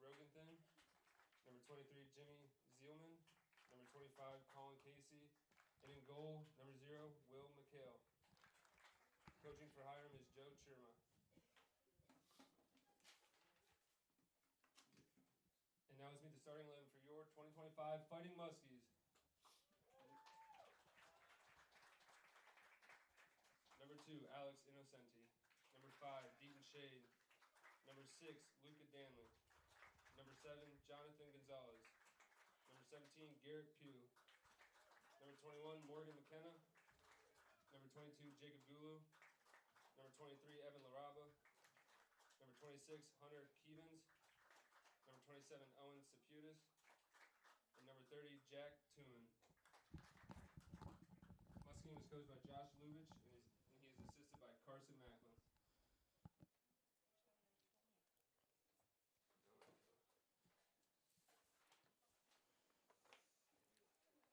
Rogenthan. Number 23, Jimmy Zielman. Number 25, Colin Casey. And in goal, number 0, Will McHale. Coaching for Hiram is Joe Chirma. And now let's meet the starting 11 for your 2025 Fighting Muskies. Number 2, Alex Innocenti. Number 5, Deaton Shade. Number 6, Luca Danley. Number 7, Jonathan Gonzalez. Number 17, Garrett Pugh. Number 21, Morgan McKenna. Number 22, Jacob Gulu. Number 23, Evan Laraba. Number 26, Hunter Keevens. Number 27, Owen Saputis. And number 30, Jack Toon. Musking was coached by Josh Lubich, and he is assisted by Carson Macklin.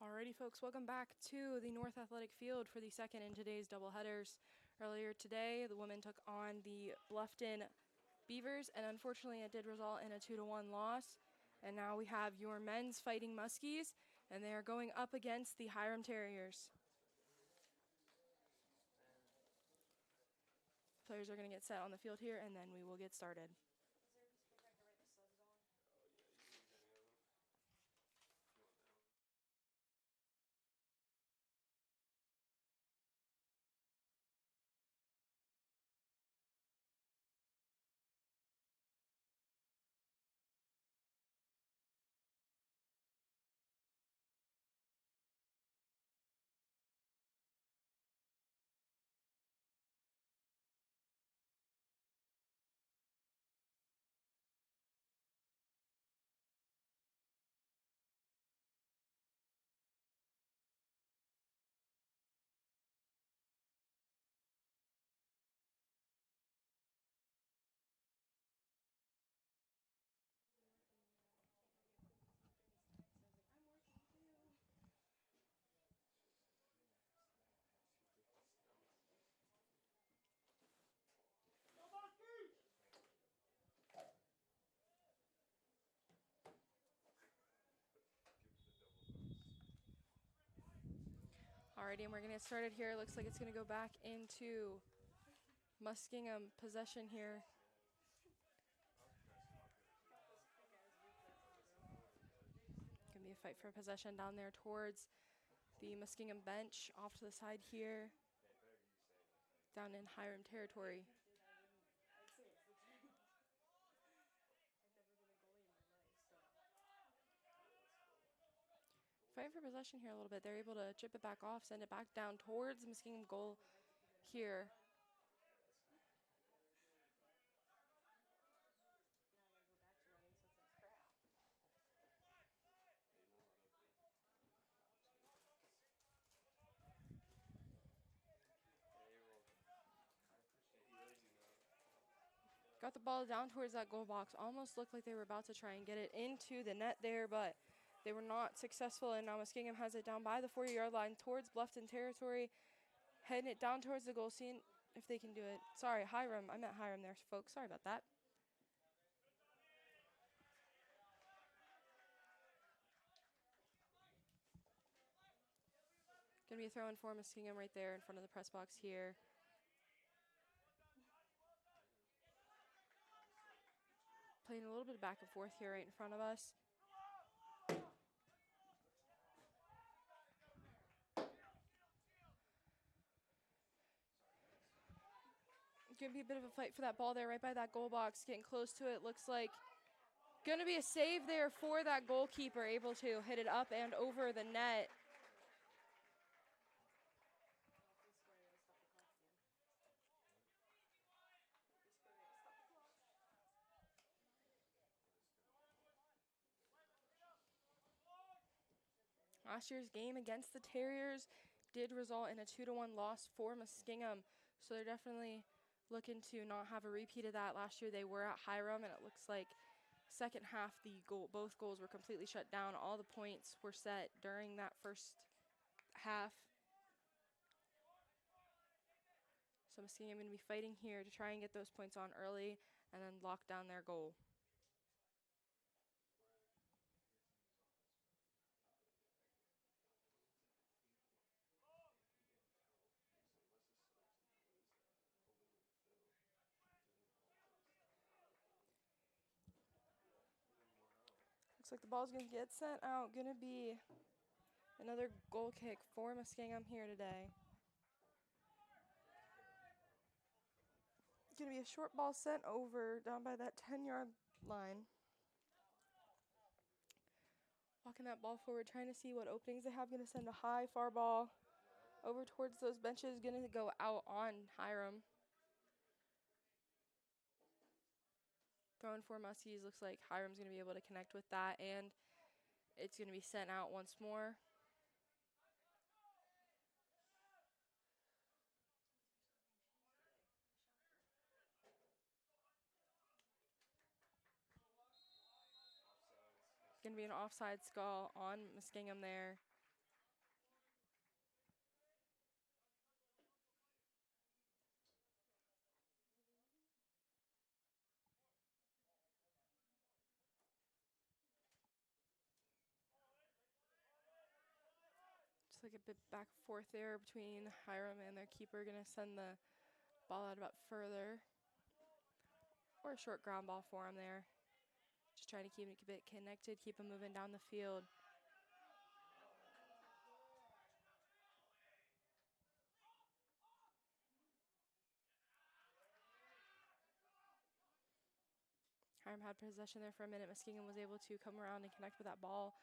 Alrighty, folks, welcome back to the North Athletic Field for the second in today's doubleheaders. Earlier today, the women took on the Bluffton Beavers, and unfortunately it did result in a 2-1 loss. And now we have your men's Fighting Muskies, and they are going up against the Hiram Terriers. Players are going to get set on the field here, and then we will get started. Alrighty, and we're going to get started here. Looks like it's going to go back into Muskingum possession here. Going to be a fight for possession down there towards the Muskingum bench, off to the side here, down in Hiram territory. Fighting for possession here a little bit. They're able to chip it back off, send it back down towards the Muskingum goal here. Got the ball down towards that goal box. Almost looked like they were about to try and get it into the net there, but they were not successful. And now Muskingum has it down by the 40-yard line towards Bluffton territory, heading it down towards the goal, seeing if they can do it. Sorry, Hiram. I meant Hiram there, folks. Sorry about that. Going to be a throw-in for Muskingum right there in front of the press box here. Playing a little bit of back and forth here right in front of us. Going to be a bit of a fight for that ball there right by that goal box. Getting close to it. Looks like going to be a save there for that goalkeeper. Able to hit it up and over the net. Last year's game against the Terriers did result in a 2-1 loss for Muskingum. So they're definitely looking to not have a repeat of that. Last year they were at Hiram, and it looks like second half both goals were completely shut down. All the points were set during that first half. So Muskingum going to be fighting here to try and get those points on early and then lock down their goal. Looks like the ball's going to get sent out. Going to be another goal kick for Muskingum here today. Going to be a short ball sent over down by that 10-yard line. Walking that ball forward, trying to see what openings they have. Going to send a high, far ball over towards those benches. Going to go out on Hiram. Throwing for Muskies. Looks like Hiram's going to be able to connect with that, and it's going to be sent out once more. Going to be an offside call on Muskingum there. Just like a bit back and forth there between Hiram and their keeper. Going to send the ball out about further. Or a short ground ball for him there. Just trying to keep it a bit connected, keep him moving down the field. Hiram had possession there for a minute. Muskingum was able to come around and connect with that ball,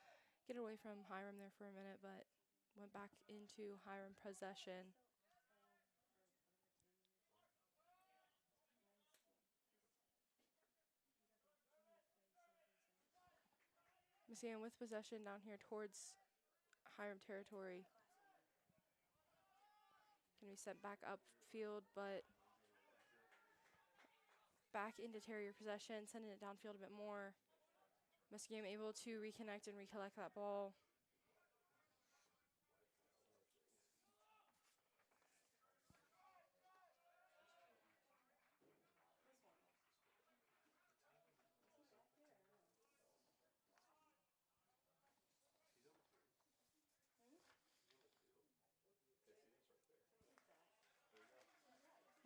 get away from Hiram there for a minute, but went back into Hiram possession. Muskingum with possession down here towards Hiram territory. Can be sent back upfield, but back into Terrier possession, sending it downfield a bit more. Muskingum able to reconnect and recollect that ball.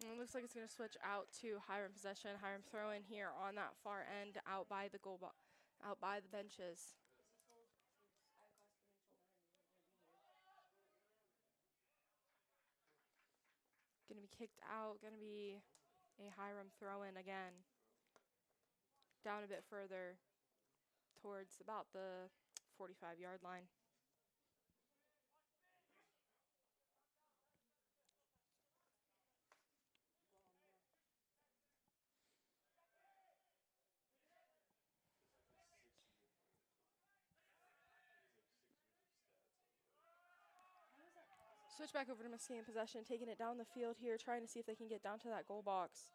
And it looks like it's going to switch out to Hiram possession. Hiram throwing here on that far end, out by the out by the benches. Going to be kicked out. Going to be a Hiram throw-in again. Down a bit further towards about the 45-yard line. Switch back over to Muskingum possession, taking it down the field here, trying to see if they can get down to that goal box.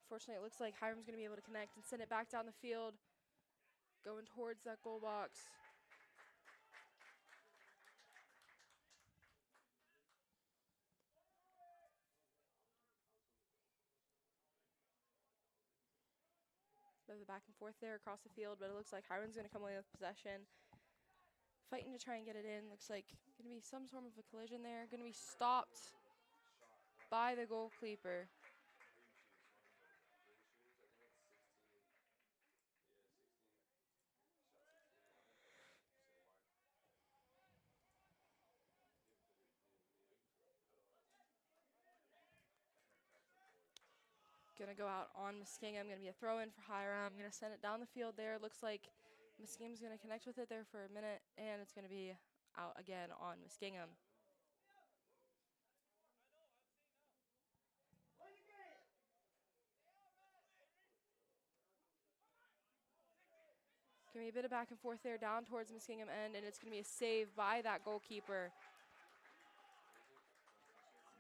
Fortunately, it looks like Hiram's going to be able to connect and send it back down the field, going towards that goal box. Bit of a back and forth there across the field, but it looks like Hiram's going to come away with possession. Fighting to try and get it in. Looks like going to be some sort of a collision there. Going to be stopped by the goalkeeper. Going to go out on Muskingum. Going to be a throw-in for Hiram. Going to send it down the field there. Looks like Muskingum's going to connect with it there for a minute, and it's going to be out again on Muskingum. Going to be a bit of back and forth there down towards Muskingum end, and it's going to be a save by that goalkeeper.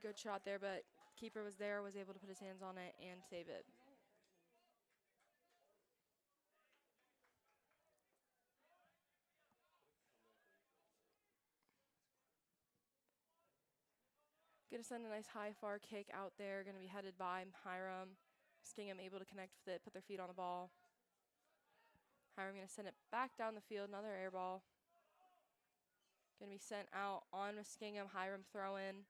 Good shot there, but keeper was there, was able to put his hands on it and save it. Going to send a nice high far kick out there. Going to be headed by Hiram. Muskingum able to connect with it, put their feet on the ball. Hiram going to send it back down the field, another air ball. Going to be sent out on Muskingum. Hiram throw in.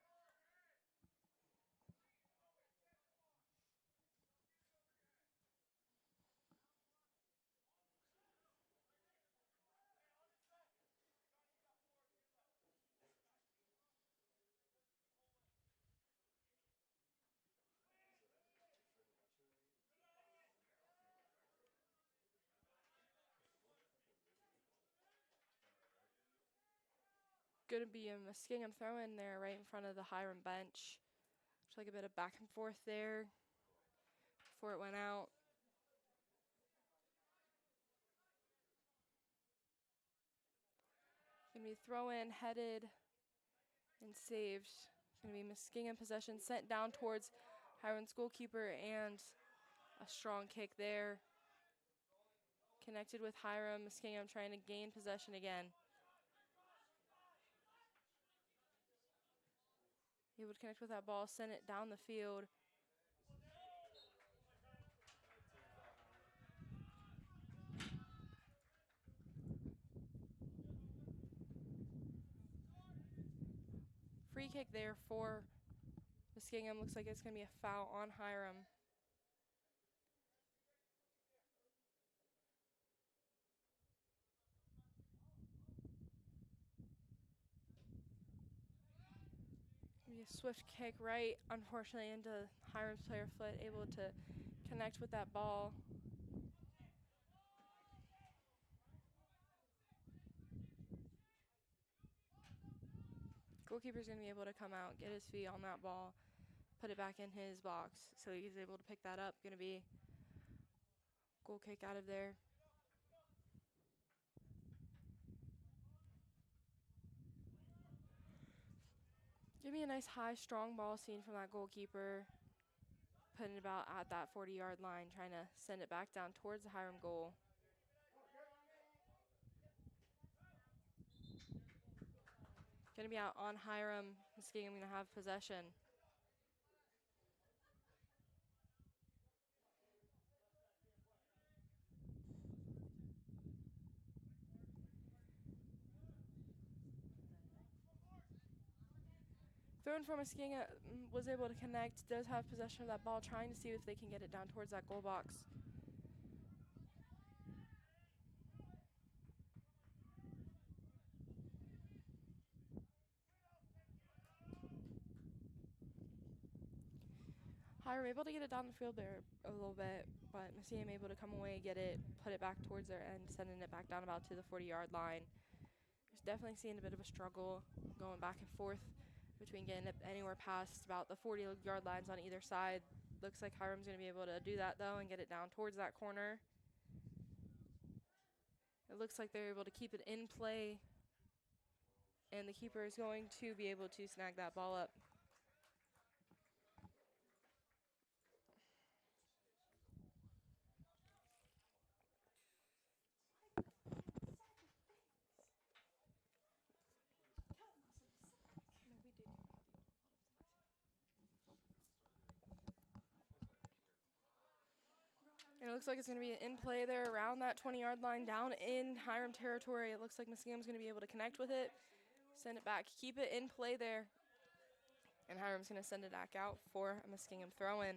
going to be a Muskingum throw in there right in front of the Hiram bench. Just like a bit of back and forth there before it went out. Going to be throw in, headed, and saved. It's going to be Muskingum possession sent down towards Hiram's goalkeeper, and a strong kick there. Connected with Hiram. Muskingum trying to gain possession again. He would connect with that ball, send it down the field. Free kick there for Muskingum. Looks like it's going to be a foul on Hiram. Be a swift kick right, unfortunately, into Hiram's player foot, able to connect with that ball. Goalkeeper's going to be able to come out, get his feet on that ball, put it back in his box. So he's able to pick that up. Going to be goal kick out of there. Give me a nice high, strong ball seen from that goalkeeper. Putting it about at that 40-yard line, trying to send it back down towards the Hiram goal. Going to be out on Hiram. Muskingum going to have possession. Thrown from Muskingum, was able to connect, does have possession of that ball, trying to see if they can get it down towards that goal box. Hiram able to get it down the field there a little bit, but Muskingum able to come away, get it, put it back towards their end, sending it back down about to the 40-yard line. Just definitely seeing a bit of a struggle going back and forth between getting it anywhere past about the 40-yard lines on either side. Looks like Hiram's going to be able to do that, though, and get it down towards that corner. It looks like they're able to keep it in play, and the keeper is going to be able to snag that ball up. And it looks like it's going to be in play there around that 20-yard line down in Hiram territory. It looks like Muskingum's going to be able to connect with it, send it back, keep it in play there. And Hiram's going to send it back out for a Muskingum throw-in.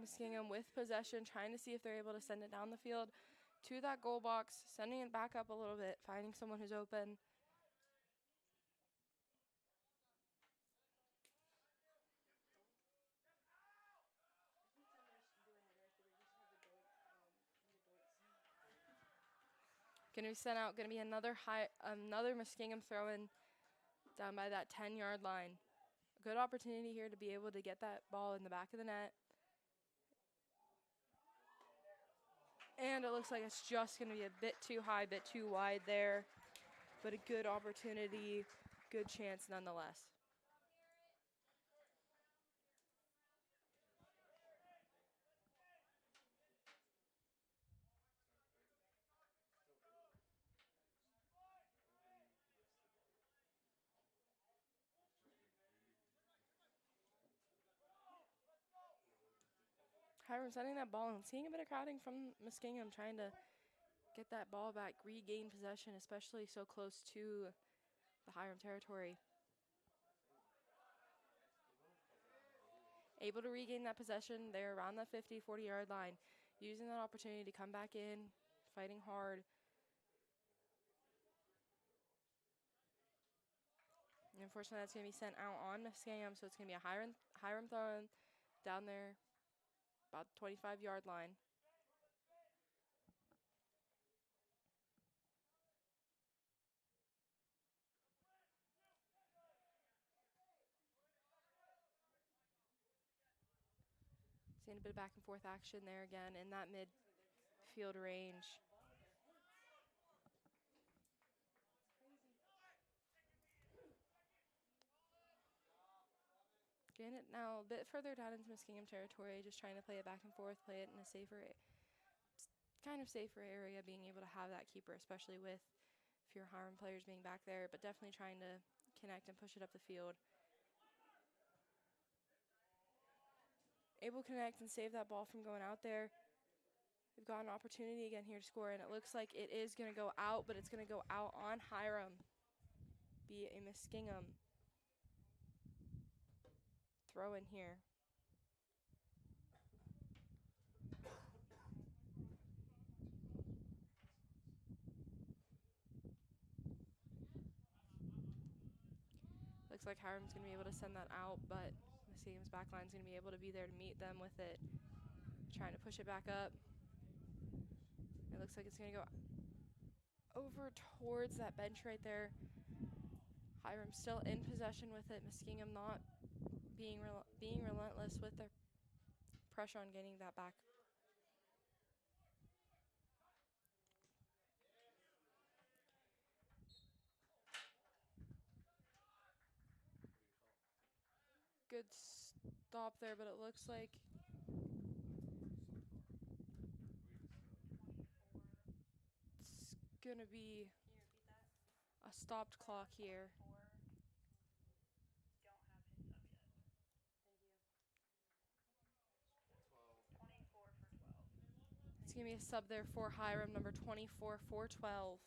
Muskingum with possession, trying to see if they're able to send it down the field to that goal box, sending it back up a little bit, finding someone who's open. Going to be sent out, going to be another Muskingum throw-in down by that 10-yard line. A good opportunity here to be able to get that ball in the back of the net. And it looks like it's just going to be a bit too high, a bit too wide there. But a good opportunity, good chance nonetheless. Hiram sending that ball and seeing a bit of crowding from Muskingum, trying to get that ball back, regain possession, especially so close to the Hiram territory. Able to regain that possession there around the 50, 40-yard line, using that opportunity to come back in, fighting hard. And unfortunately, that's going to be sent out on Muskingum, so it's going to be a Hiram throw-in down there, about the 25-yard line. Seeing a bit of back and forth action there again in that midfield range. Getting it now a bit further down into Muskingum territory, just trying to play it back and forth, play it in a kind of safer area, being able to have that keeper, especially with fewer Hiram players being back there, but definitely trying to connect and push it up the field. Able to connect and save that ball from going out there. We've got an opportunity again here to score, and it looks like it is going to go out, but it's going to go out on Hiram. Be a Muskingum throw in here. Looks like Hiram's going to be able to send that out, but Muskingum's back line's going to be able to be there to meet them with it. Trying to push it back up. It looks like it's going to go over towards that bench right there. Hiram still in possession with it. Muskingum not being relentless with their pressure on getting that back. Good stop there, but it looks like it's going to be a stopped clock here. It's going to be a sub there for Hiram, number 24 for 12.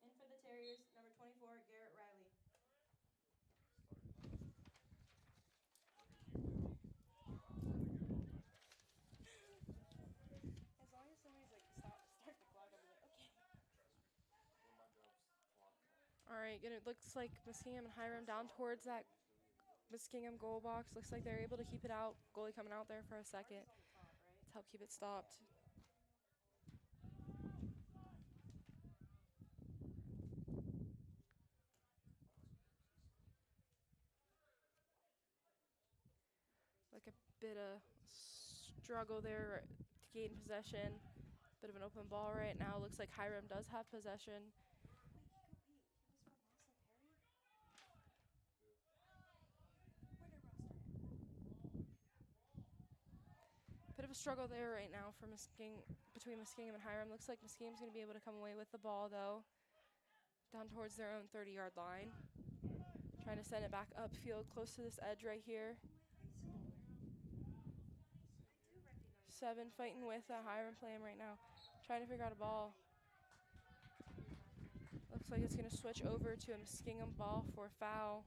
In for the Terriers, number 24, Garrett Riley. As long as somebody's like, start the clock, I'll be like, okay. All right, it looks like Muskingum and Hiram down towards that Muskingum goal box. Looks like they're able to keep it out. Goalie coming out there for a second to help keep it stopped. Like a bit of struggle there to gain possession. Bit of an open ball right now. Looks like Hiram does have possession. Bit of a struggle there right now for between Muskingum and Hiram. Looks like Muskingum's going to be able to come away with the ball, though. Down towards their own 30-yard line. Trying to send it back upfield, close to this edge right here. 7 fighting with Hiram playing right now. Trying to figure out a ball. Looks like it's going to switch over to a Muskingum ball for a foul.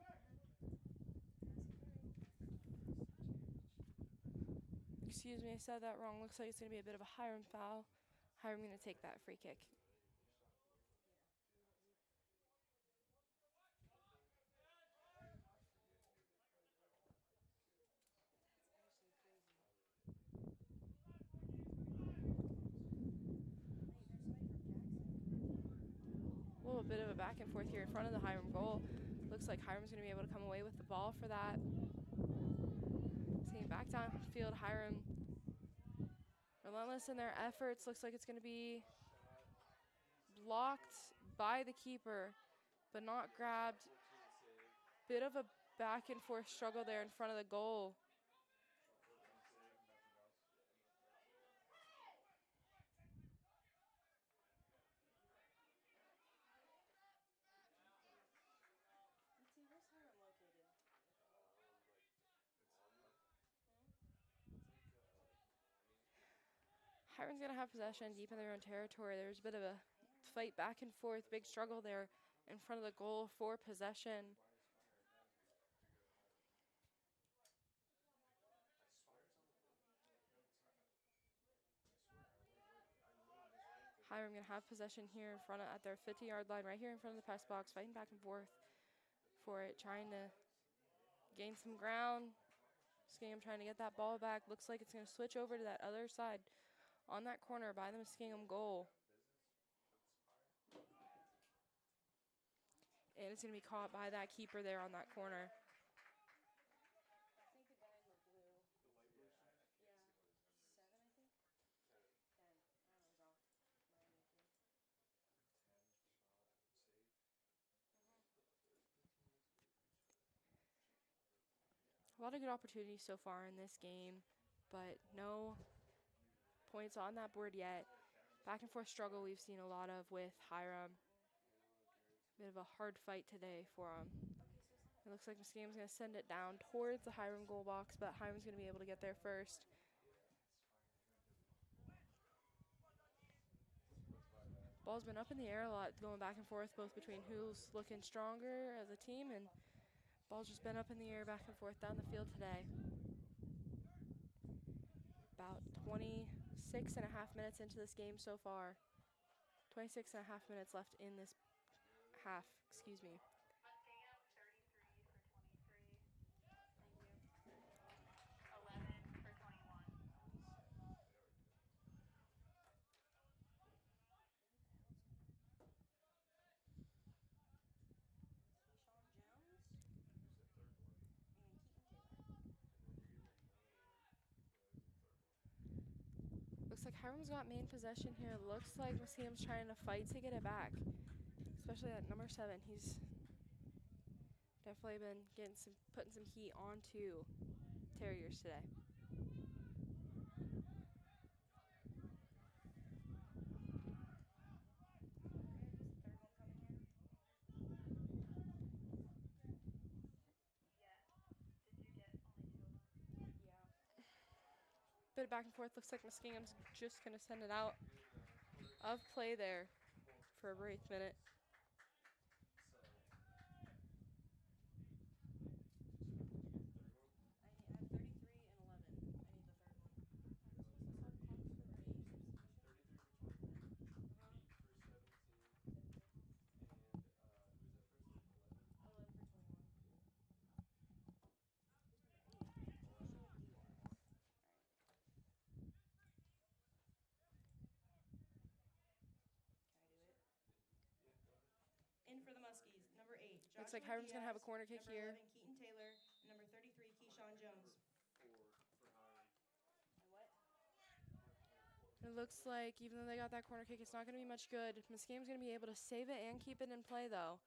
Excuse me, I said that wrong. Looks like it's going to be a bit of a Hiram foul. Hiram going to take that free kick. A little bit of a back and forth here in front of the Hiram goal. Looks like Hiram's going to be able to come away with the ball for that. Seeing back downfield, Hiram relentless in their efforts. Looks like it's going to be blocked by the keeper, but not grabbed. Bit of a back and forth struggle there in front of the goal. Hiram's going to have possession deep in their own territory. There's a bit of a fight back and forth, big struggle there in front of the goal for possession. Hiram going to have possession here in front at their 50-yard line, right here in front of the press box, fighting back and forth for it, trying to gain some ground. Muskingum trying to get that ball back. Looks like it's going to switch over to that other side on that corner by the Muskingum goal. And it's going to be caught by that keeper there on that corner. A lot of good opportunities so far in this game, but no points on that board yet. Back and forth struggle we've seen a lot of with Hiram. Bit of a hard fight today for him. It looks like Muskegon's going to send it down towards the Hiram goal box, but Hiram's going to be able to get there first. Ball's been up in the air a lot, going back and forth, both between who's looking stronger as a team, and ball's just been up in the air back and forth down the field today. About 26 and a half minutes into this game so far. 26 and a half minutes left in this half, excuse me. Looks like Hiram's got main possession here. Looks like Muskegon's trying to fight to get it back, especially at number 7. He's definitely been putting some heat onto Terriers today. Bit of back and forth. Looks like Muskegon's just going to send it out of play there for a brief minute. In for the Muskies, number 8. Looks like Hiram's going to have a corner kick number here. 11, Keaton Taylor, and number 33, Keyshawn Jones. It looks like even though they got that corner kick, it's not going to be much good. Muskegon's going to be able to save it and keep it in play, though.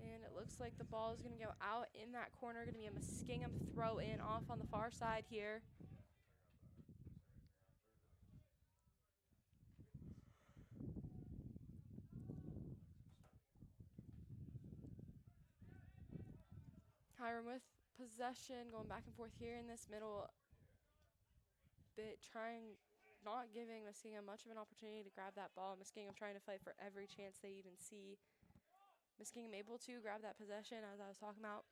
And it looks like the ball is going to go out in that corner. Going to be a Muskingum throw in off on the far side here. Hiram with possession, going back and forth here in this middle bit, not giving Muskingum much of an opportunity to grab that ball. Muskingum trying to fight for every chance they even see. Muskingum able to grab that possession, as I was talking about.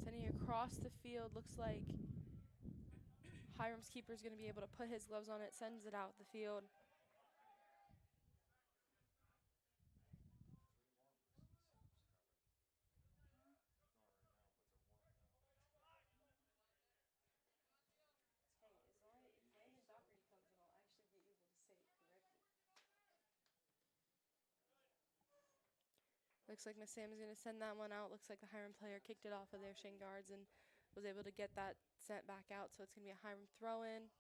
Sending it across the field. Looks like Hiram's keeper is going to be able to put his gloves on it, sends it out the field. Looks like Miss Sam is going to send that one out. Looks like the Hiram player kicked it off of their shin guards and was able to get that sent back out. So it's going to be a Hiram throw-in.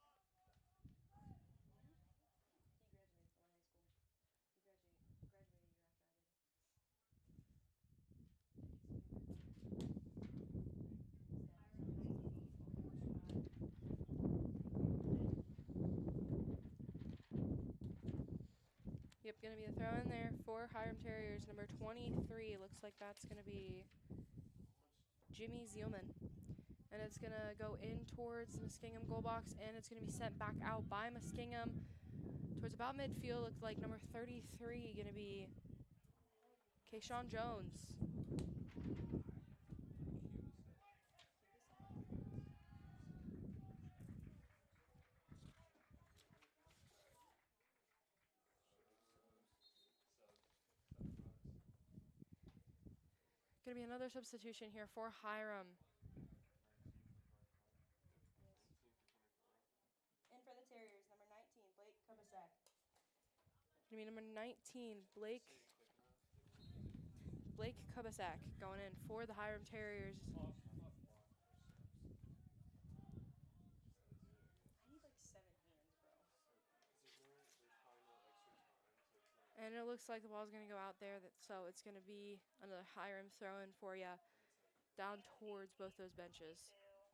Yep, going to be a throw in there for Hiram Terriers. Number 23, looks like that's going to be Jimmy Zielman. And it's going to go in towards the Muskingum goal box, and it's going to be sent back out by Muskingum towards about midfield. Looks like number 33 going to be Keyshawn Jones. Going to be another substitution here for Hiram. In for the Terriers, number 19, Blake Kubisak. Going to be number 19, Blake Kubisak going in for the Hiram Terriers. I need like 7 hands, bro. And it looks like the ball's going to go out there, so it's going to be another Hiram throw-in for you down towards both those benches. Thank you.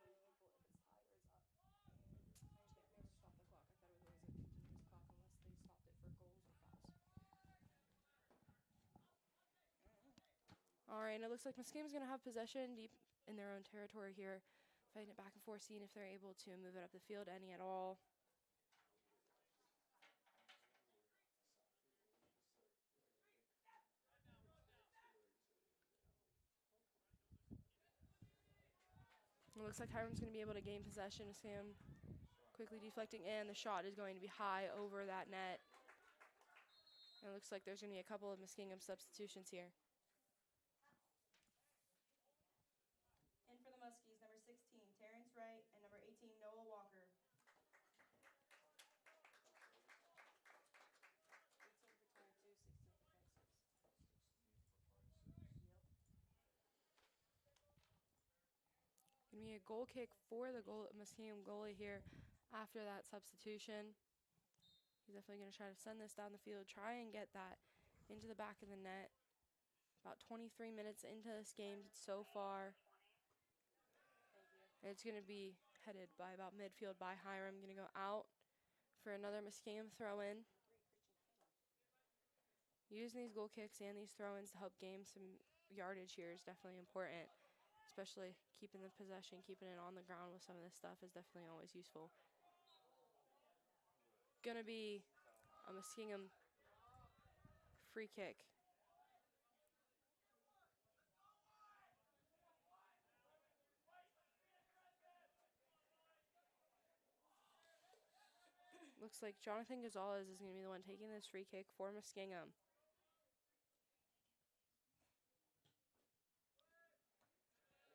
Jesus Christ, who's going in? 15 minutes of the last second period. It's equal if it's tied or it's up. And they never stop the clock. I thought it was always a continuous clock unless they stopped it for goals or fouls. All right, and it looks like Muskame's going to have possession deep in their own territory here, fighting it back and forth, seeing if they're able to move it up the field any at all. It looks like Hiram's going to be able to gain possession. Muskame quickly deflecting, and the shot is going to be high over that net. And it looks like there's going to be a couple of Muskingum substitutions here. In for the Muskies, number 16, Terrence Wright, and number 18, Noah Walker. 18 for 22, 16 for 26. Going to be a goal kick for the Muskingum goalie here after that substitution. He's definitely going to try to send this down the field, try and get that into the back of the net. About 23 minutes into this game so far. And it's going to be headed by about midfield by Hiram. Going to go out for another Muskingum throw-in. Using these goal kicks and these throw-ins to help gain some yardage here is definitely important. Especially keeping the possession, keeping it on the ground with some of this stuff is definitely always useful. Gonna be a Muskingum free kick. Looks like Jonathan Gonzalez is going to be the one taking this free kick for Muskingum.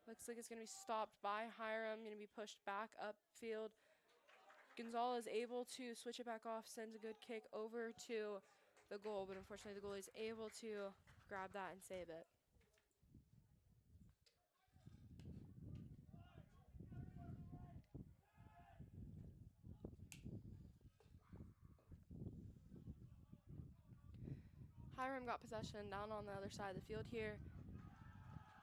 Looks like it's going to be stopped by Hiram, going to be pushed back upfield. Gonzalez able to switch it back off, sends a good kick over to the goal, but unfortunately the goalie is able to grab that and save it. Hiram got possession down on the other side of the field here.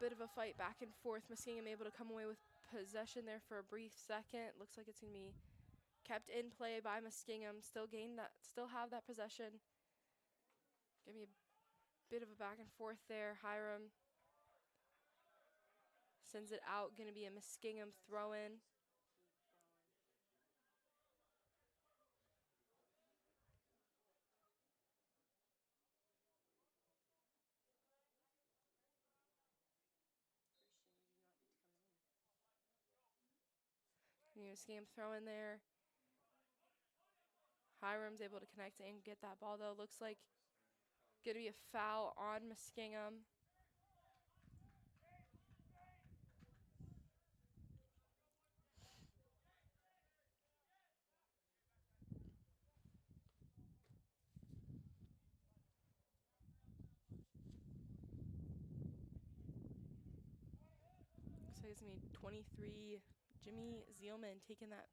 Bit of a fight back and forth. Muskingum able to come away with possession there for a brief second. Looks like it's going to be kept in play by Muskingum. Still have that possession. Give me a bit of a back and forth there. Hiram sends it out. Going to be a Muskingum throw-in. Muskingum throw-in there. Hiram's able to connect and get that ball, though. Looks like going to be a foul on Muskingum. Looks like it's going to be 23, Jimmy Zielman taking that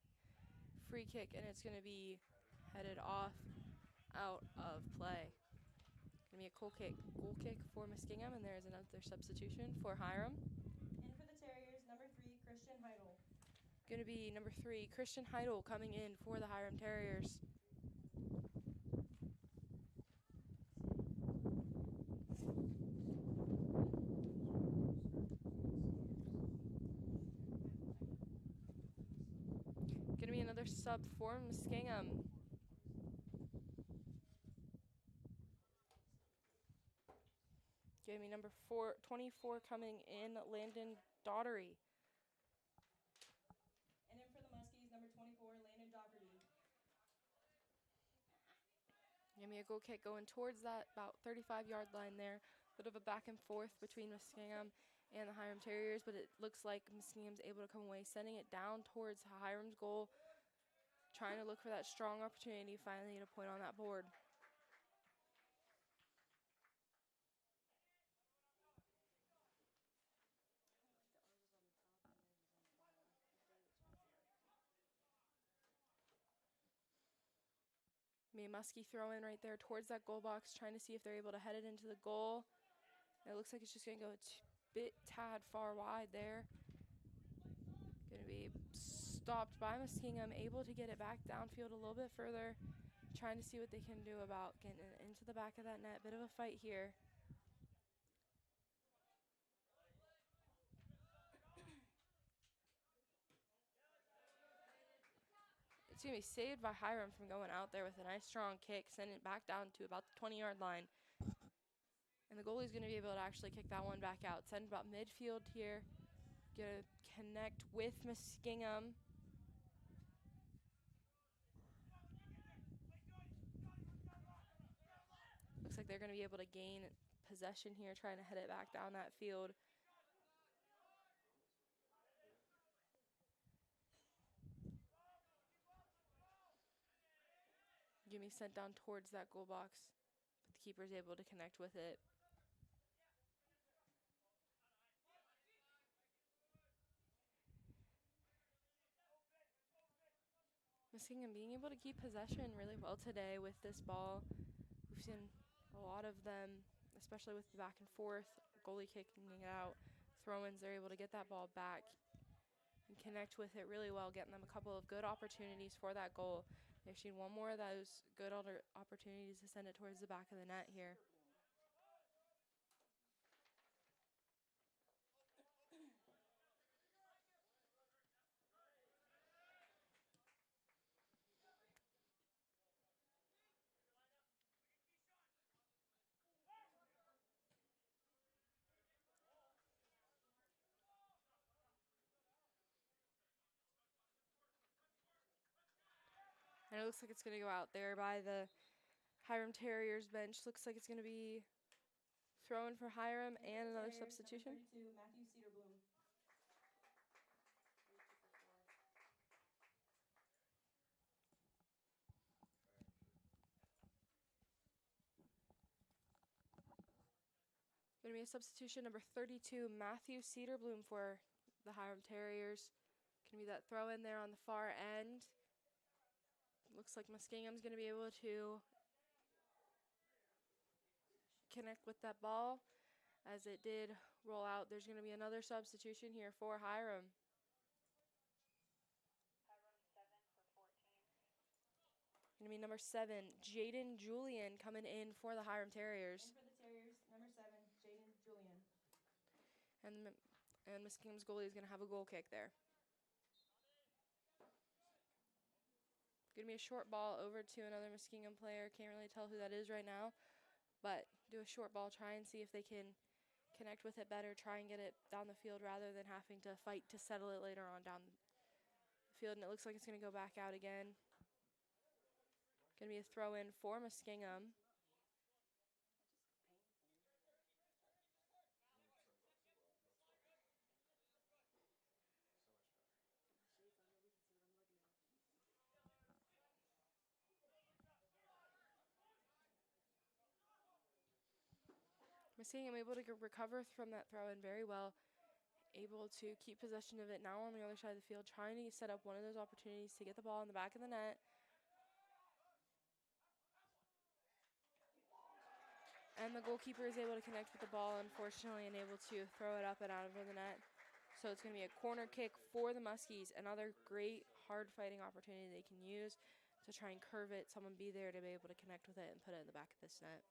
free kick, and it's going to be headed off out of play. Going to be a goal kick for Muskingum, and there is another substitution for Hiram. In for the Terriers, number 3, Christian Heidel. Going to be number 3, Christian Heidel coming in for the Hiram Terriers. Going to be another sub for Muskingum. Give me number 24 coming in, Landon Daughtery. And in for the Give me a goal kick going towards that about 35-yard line there. Bit of a back and forth between Muskingum and the Hiram Terriers, but it looks like Muskingum's able to come away, sending it down towards Hiram's goal, trying to look for that strong opportunity, finally get a point on that board. Me Muskie throw in right there towards that goal box, trying to see if they're able to head it into the goal. It looks like it's just going to go a tad far wide there. Going to be stopped by Muskingum, able to get it back downfield a little bit further, trying to see what they can do about getting it into the back of that net. Bit of a fight here. It's going to be saved by Hiram from going out there with a nice strong kick, sending it back down to about the 20-yard line. And the goalie's going to be able to actually kick that one back out. Send about midfield here. Going to connect with Muskingum. Looks like they're going to be able to gain possession here, trying to head it back down that field. Give me sent down towards that goal box, but the keeper's able to connect with it. Muskingum being able to keep possession really well today with this ball. We've seen a lot of them, especially with the back and forth, goalie kicking it out, throw-ins, they're able to get that ball back and connect with it really well, getting them a couple of good opportunities for that goal. They've seen one more of those good opportunities to send it towards the back of the net here. And it looks like it's going to go out there by the Hiram Terriers bench. Looks like it's going to be thrown for Hiram and another Terriers, substitution. Number 32, Matthew Cederblum. Going to be a substitution, number 32, Matthew Cederblum for the Hiram Terriers. Going to be that throw in there on the far end. Looks like Muskingum's going to be able to connect with that ball. As it did roll out, there's going to be another substitution here for Hiram. Going to be number 7, Jaden Julian, coming in for the Hiram Terriers. And for the Terriers, number 7, Jaden Julian. And Muskingum's goalie is going to have a goal kick there. Going to be a short ball over to another Muskingum player. Can't really tell who that is right now. But do a short ball, try and see if they can connect with it better, try and get it down the field rather than having to fight to settle it later on down the field. And it looks like it's going to go back out again. Going to be a throw in for Muskingum. Muskingum able to recover from that throw in very well. Able to keep possession of it now on the other side of the field, trying to set up one of those opportunities to get the ball in the back of the net. And the goalkeeper is able to connect with the ball, unfortunately, and able to throw it up and out of the net. So it's going to be a corner kick for the Muskies. Another great hard fighting opportunity they can use to try and curve it. Someone be there to be able to connect with it and put it in the back of this net.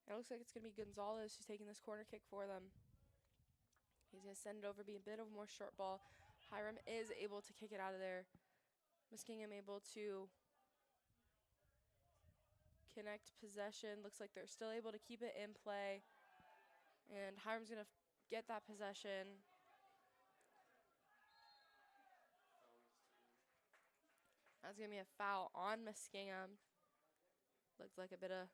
And it looks like it's going to be Gonzalez who's taking this corner kick for them. He's going to send it over, be a bit of a more short ball. Hiram is able to kick it out of there. Muskingum able to reconnect possession. Looks like they're still able to keep it in play. And Hiram's going to get that possession. That's going to be a foul on Muskingum. Looks like a bit of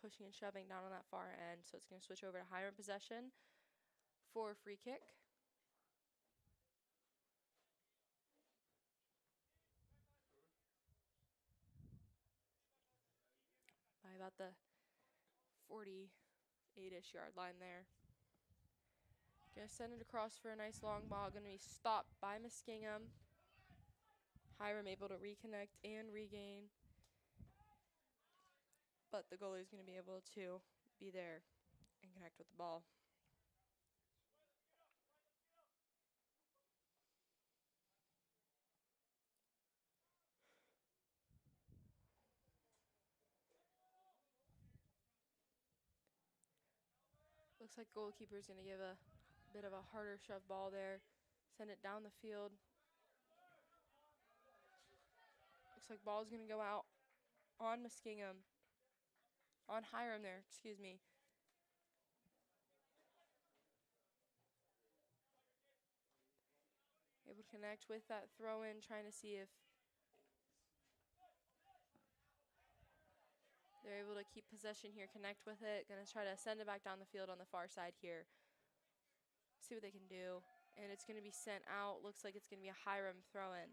pushing and shoving down on that far end. So it's going to switch over to Hiram possession for a free kick. By about the 48-ish yard line there. Gonna send it across for a nice long ball. Gonna be stopped by Muskingum. Hiram able to reconnect and regain. But the goalie is gonna be able to be there and connect with the ball. Looks like goalkeeper's gonna give a bit of a harder shove ball there. Send it down the field. Looks like ball's gonna go out on Muskingum. On Hiram there, excuse me. Able to connect with that throw in, trying to see if they're able to keep possession here, connect with it. Gonna try to send it back down the field on the far side here. See what they can do. And it's gonna be sent out. Looks like it's gonna be a Hiram throw in.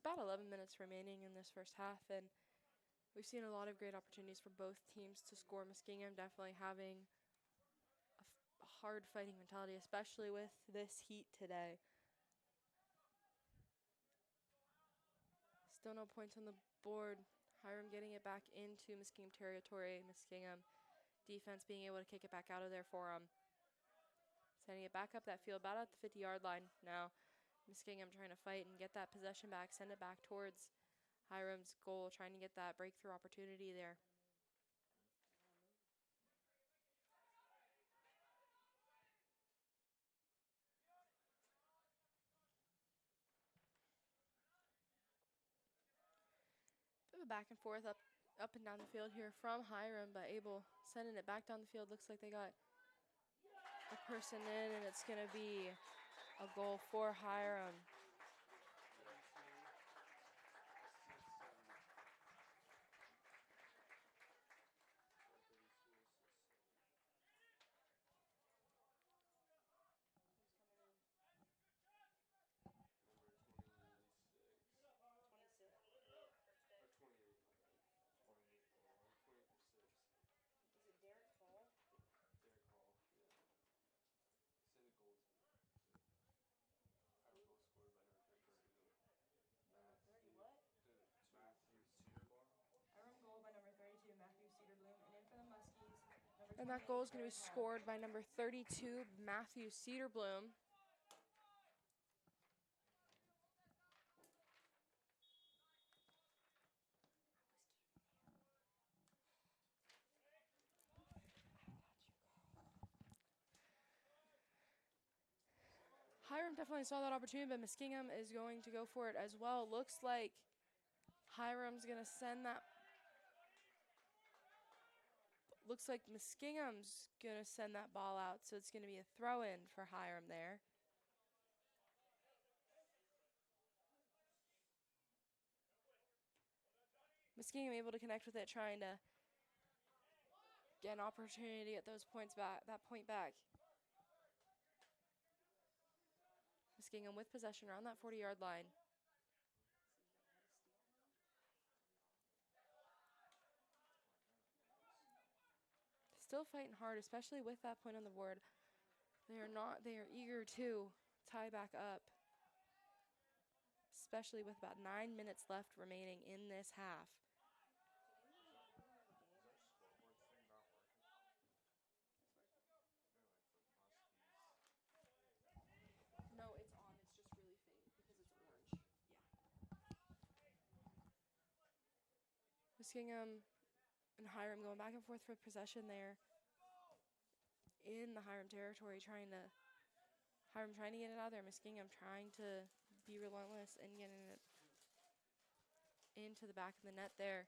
About 11 minutes remaining in this first half, and we've seen a lot of great opportunities for both teams to score. Muskingum definitely having a hard fighting mentality, especially with this heat today. Still no points on the board. Hiram getting it back into Muskingum territory. Muskingum defense being able to kick it back out of there for them. Sending it back up that field, about at the 50-yard line now. Muskingum trying to fight and get that possession back, send it back towards Hiram's goal, trying to get that breakthrough opportunity there. Bit of a back and forth up and down the field here from Hiram, but able sending it back down the field. Looks like they got a person in, and it's going to be a goal for Hiram. And that goal is going to be scored by number 32, Matthew Cedarblom. Hiram definitely saw that opportunity, but Muskingum is going to go for it as well. Looks like Hiram's going to send that. Looks like Muskingum's going to send that ball out, so it's going to be a throw-in for Hiram there. Muskingum able to connect with it, trying to get an opportunity to get those points back, that point back. Muskingum with possession around that 40-yard line. Still fighting hard, especially with that point on the board. They are eager to tie back up, especially with about 9 minutes left remaining in this half. No, it's on. It's just really faint because it's orange. Yeah. Muskingum And Hiram going back and forth for possession there in the Hiram territory, Hiram trying to get it out there. Muskingum trying to be relentless and getting it into the back of the net there.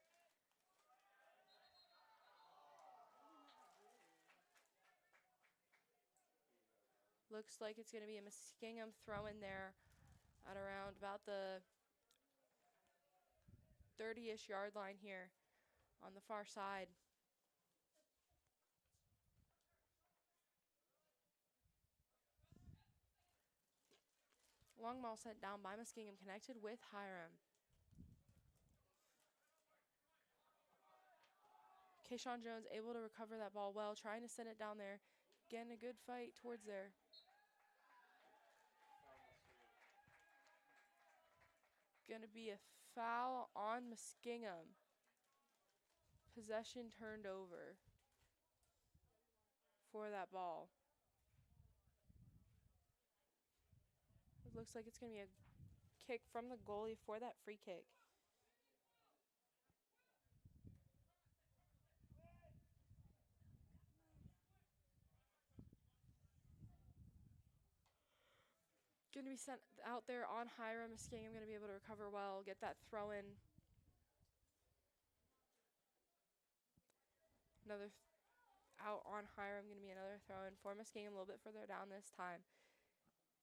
Looks like it's going to be a Muskingum throw in there at around about the 30-ish yard line here on the far side. Long ball sent down by Muskingum, connected with Hiram. Kayshawn Jones able to recover that ball well, trying to send it down there. Getting a good fight towards there. Going to be a foul on Muskingum. Possession turned over for that ball. It looks like it's going to be a kick from the goalie for that free kick. Going to be sent out there on Hiram. Muskingum going to be able to recover well, get that throw in. Another out on Hiram, going to be another throw in for Muskingum, a little bit further down this time.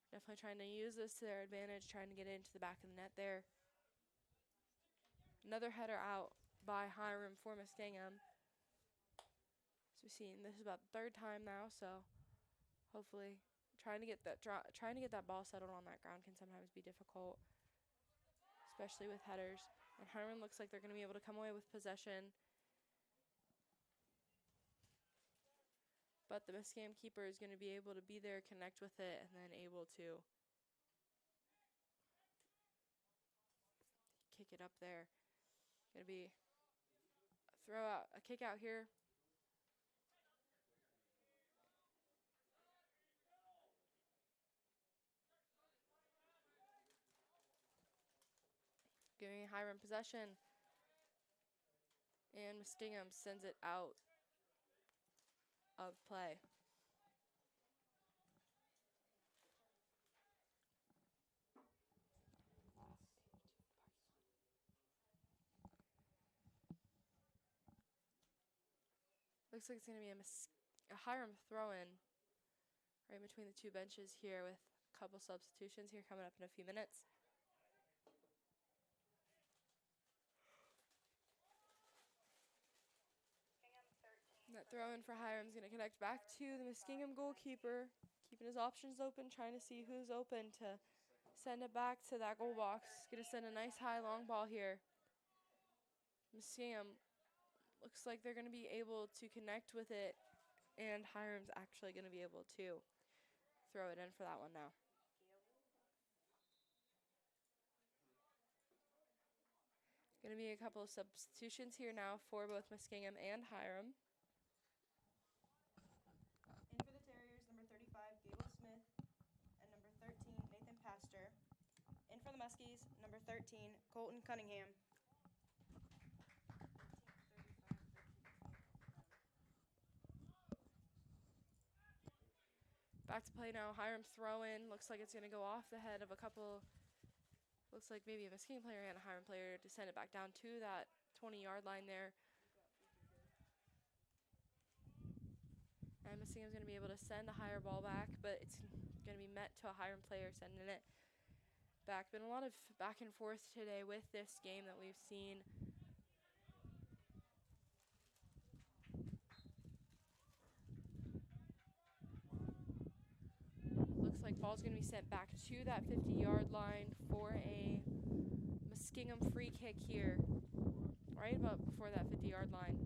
Definitely trying to use this to their advantage, trying to get it into the back of the net there. Another header out by Hiram for Muskingum. So we've seen this is about the third time now, so hopefully trying to get that ball settled on that ground can sometimes be difficult, especially with headers. And Hiram looks like they're going to be able to come away with possession. But the Muskingum keeper is going to be able to be there, connect with it, and then able to kick it up there. Going to be a kick out here. Giving Hiram possession. And Muskingum sends it out of play. Looks like it's going to be a Hiram throw-in right between the two benches here with a couple substitutions here coming up in a few minutes. And that throw-in for Hiram is going to connect back to the Muskingum goalkeeper, keeping his options open, trying to see who's open to send it back to that goal box. Going to send a nice high long ball here. Muskingum looks like they're going to be able to connect with it, and Hiram's actually going to be able to throw it in for that one now. Going to be a couple of substitutions here now for both Muskingum and Hiram. In for the Terriers, number 35, Gable Smith, and number 13, Nathan Pastor. In for the Muskies, number 13, Colton Cunningham. Back to play now. Hiram throw in. Looks like it's going to go off the head of a couple. Looks like maybe a Muskingum player and a Hiram player to send it back down to that 20-yard line there. And Muskingum's going to be able to send a higher ball back, but it's going to be met to a Hiram player sending it back. Been a lot of back and forth today with this game that we've seen. Looks like ball's going to be sent back to that 50-yard line for a Muskingum free kick here, right about before that 50-yard line.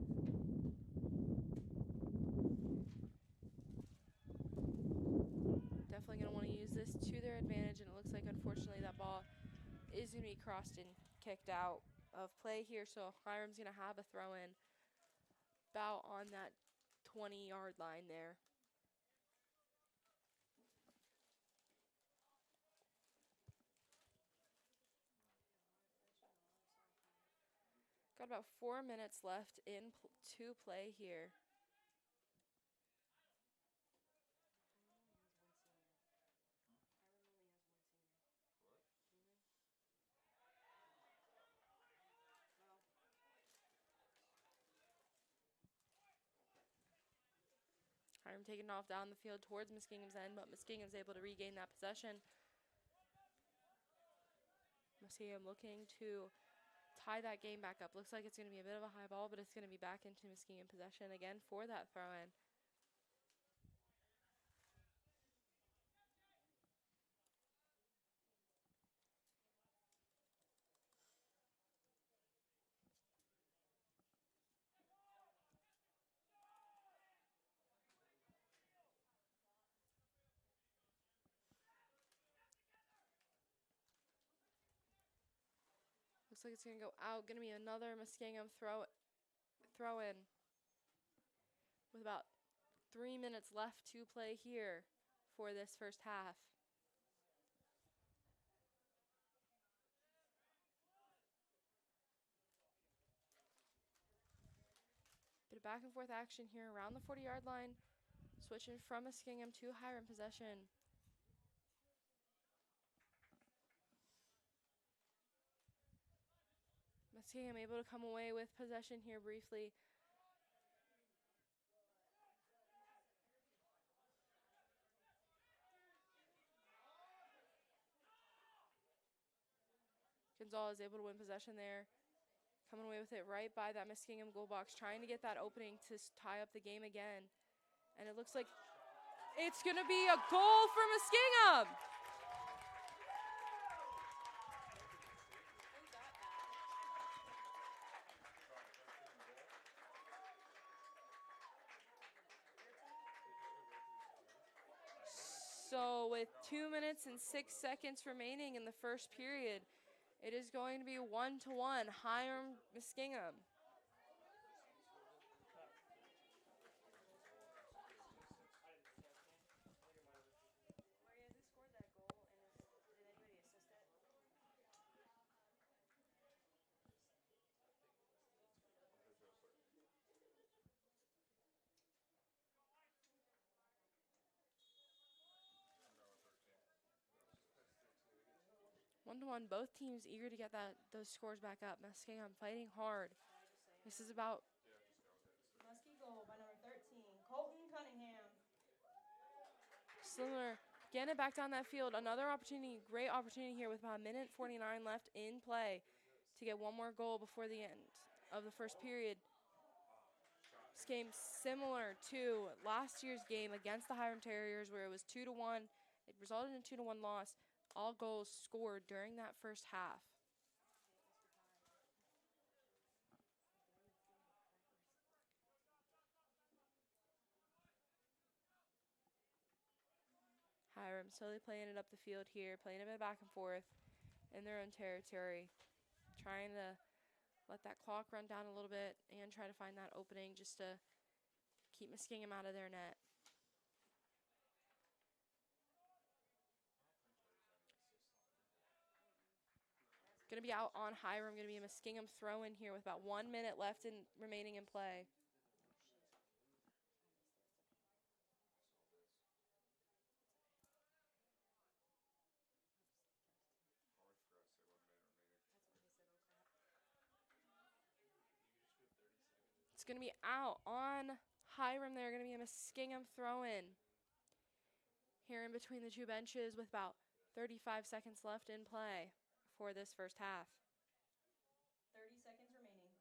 Definitely going to want to use this to their advantage, and it looks like, unfortunately, that ball is going to be crossed and kicked out of play here, so Hiram's going to have a throw-in about on that 20-yard line there. Got about 4 minutes left to play here. Hiram taking off down the field towards Muskingum's end, but Muskingum's able to regain that possession. Muskingum looking to tie that game back up. Looks like it's going to be a bit of a high ball, but it's going to be back into Muskingum possession again for that throw-in. Looks like it's going to go out. Going to be another Muskingum throw-in with about 3 minutes left to play here for this first half. Bit of back and forth action here around the 40-yard line. Switching from Muskingum to Hiram possession. Muskingum able to come away with possession here briefly. Gonzalez able to win possession there. Coming away with it right by that Muskingum goal box, trying to get that opening to tie up the game again. And it looks like it's going to be a goal for Muskingum. So with 2 minutes and 6 seconds remaining in the first period, it is going to be 1-1, Hiram Muskingum. Maria, who scored that goal, and did anybody assist it? 1-1, both teams eager to get those scores back up. Muskingum fighting hard. This is about Muskie goal by number 13, Colton Cunningham. similar. Getting it back down that field. Another opportunity, great opportunity here with about 1:49 left in play to get one more goal before the end of the first period. This game similar to last year's game against the Hiram Terriers where it was 2-1. It resulted in a 2-1 loss. All goals scored during that first half. Hiram slowly playing it up the field here, playing a bit back and forth in their own territory, trying to let that clock run down a little bit and try to find that opening just to keep Muskingum out of their net. Going to be out on Hiram, going to be a Muskingum throw in here with about 1 minute left remaining in play. It's going to be out on Hiram. They're going to be a Muskingum throw-in here in between the two benches with about 35 seconds left in play for this first half. 30 seconds remaining.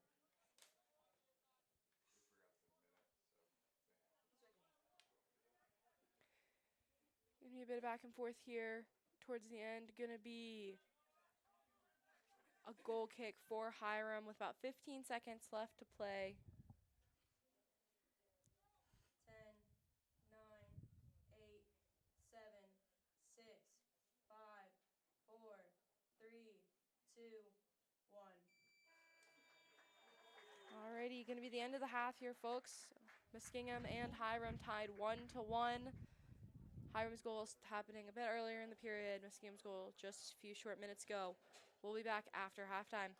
Going to be a bit of back and forth here towards the end. Going to be a goal kick for Hiram with about 15 seconds left to play. 10, 9, 8, 7, 6, 5, 4, 3, 2, 1. Alrighty, going to be the end of the half here, folks. Muskingum and Hiram tied 1-1. Hiram's goal is happening a bit earlier in the period. Muskingum's goal just a few short minutes ago. We'll be back after halftime.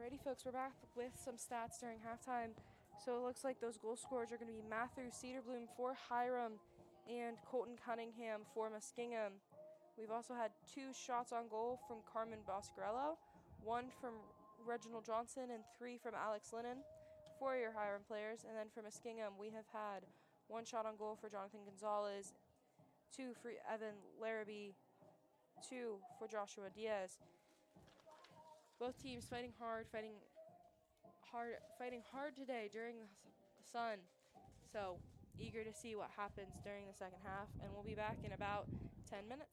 Alrighty, folks, we're back with some stats during halftime. So it looks like those goal scorers are going to be Matthew Cedarbloom for Hiram and Colton Cunningham for Muskingum. We've also had 2 shots on goal from Carmen Boscarello, 1 from Reginald Johnson, and 3 from Alex Lennon for your Hiram players. And then for Muskingum, we have had 1 shot on goal for Jonathan Gonzalez, 2 for Evan Larrabee, 2 for Joshua Diaz. Both teams fighting hard today during the sun. So eager to see what happens during the second half, and we'll be back in about 10 minutes.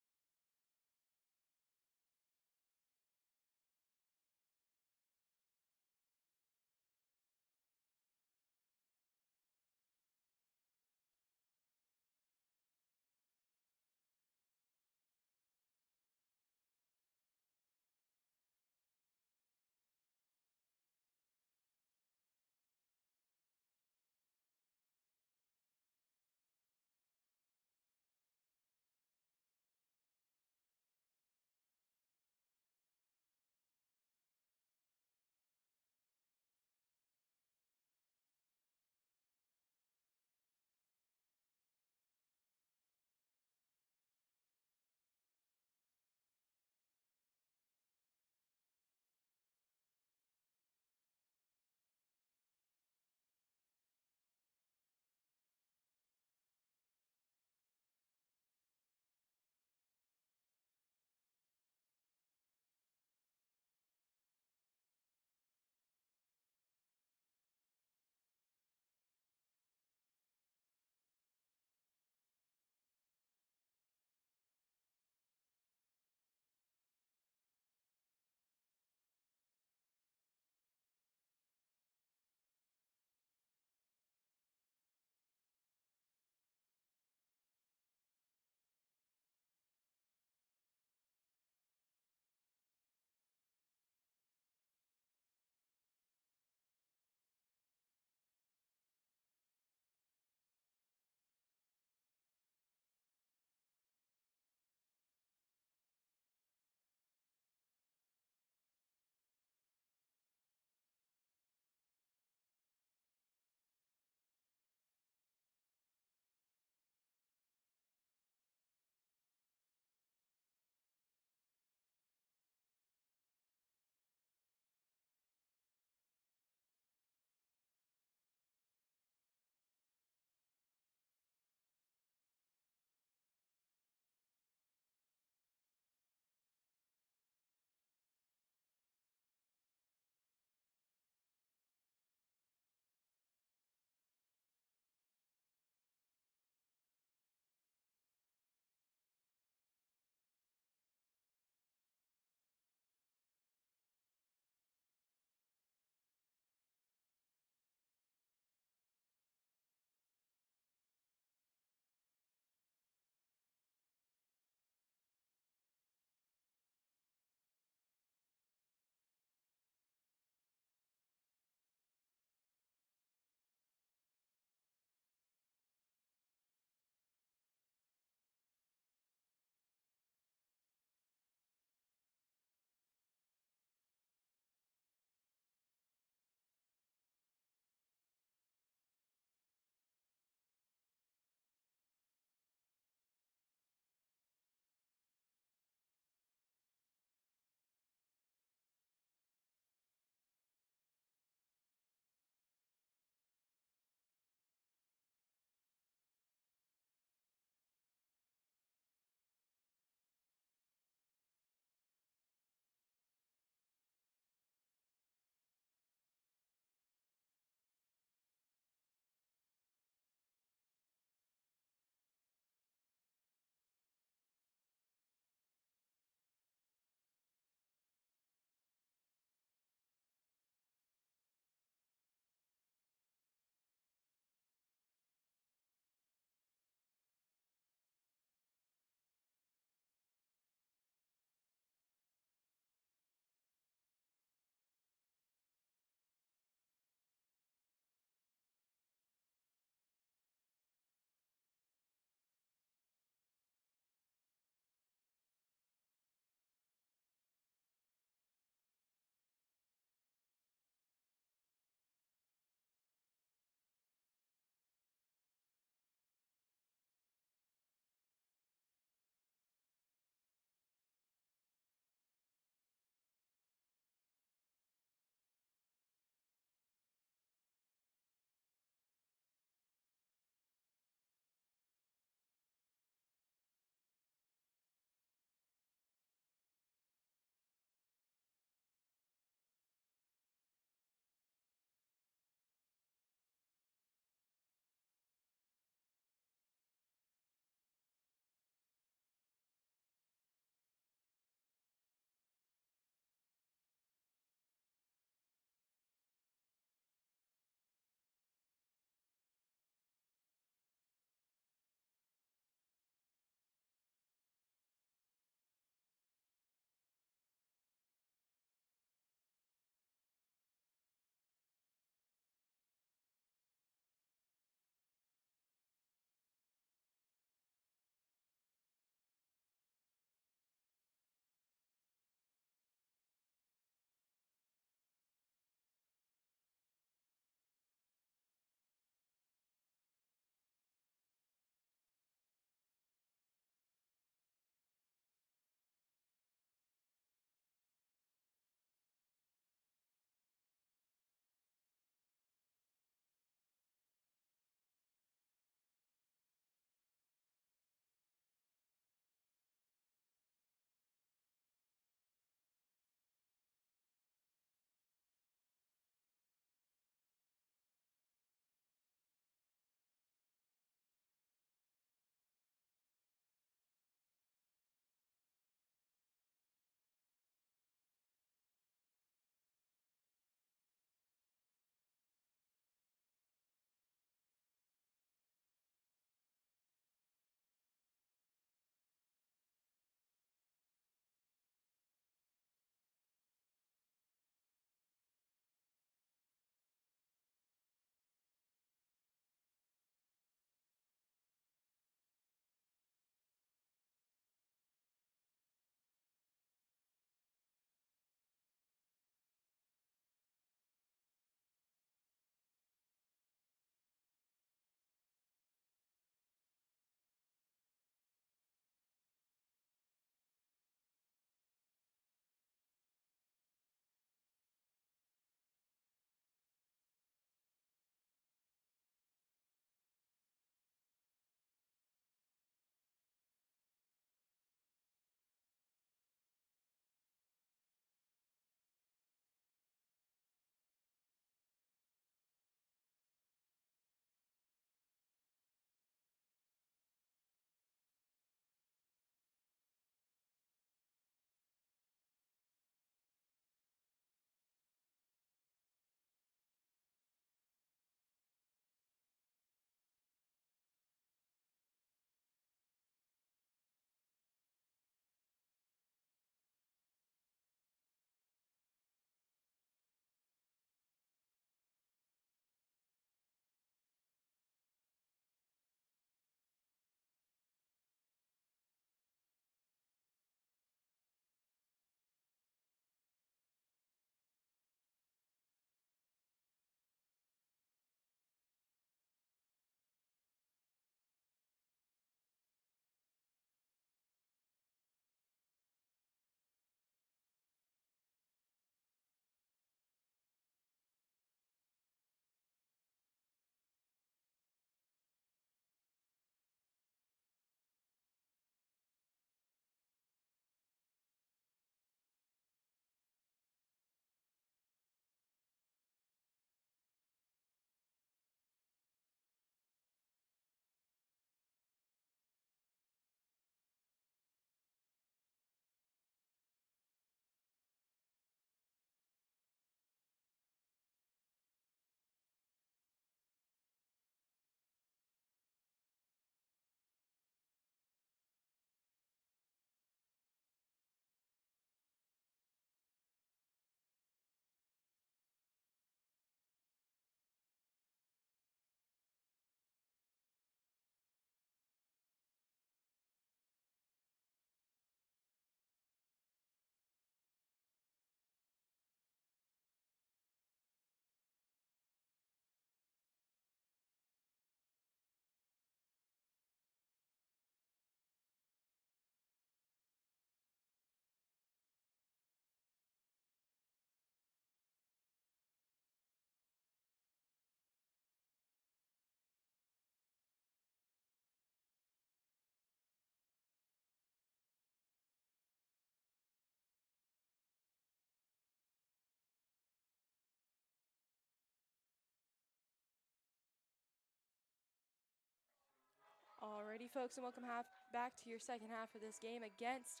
Alrighty, folks, and welcome back to your second half of this game against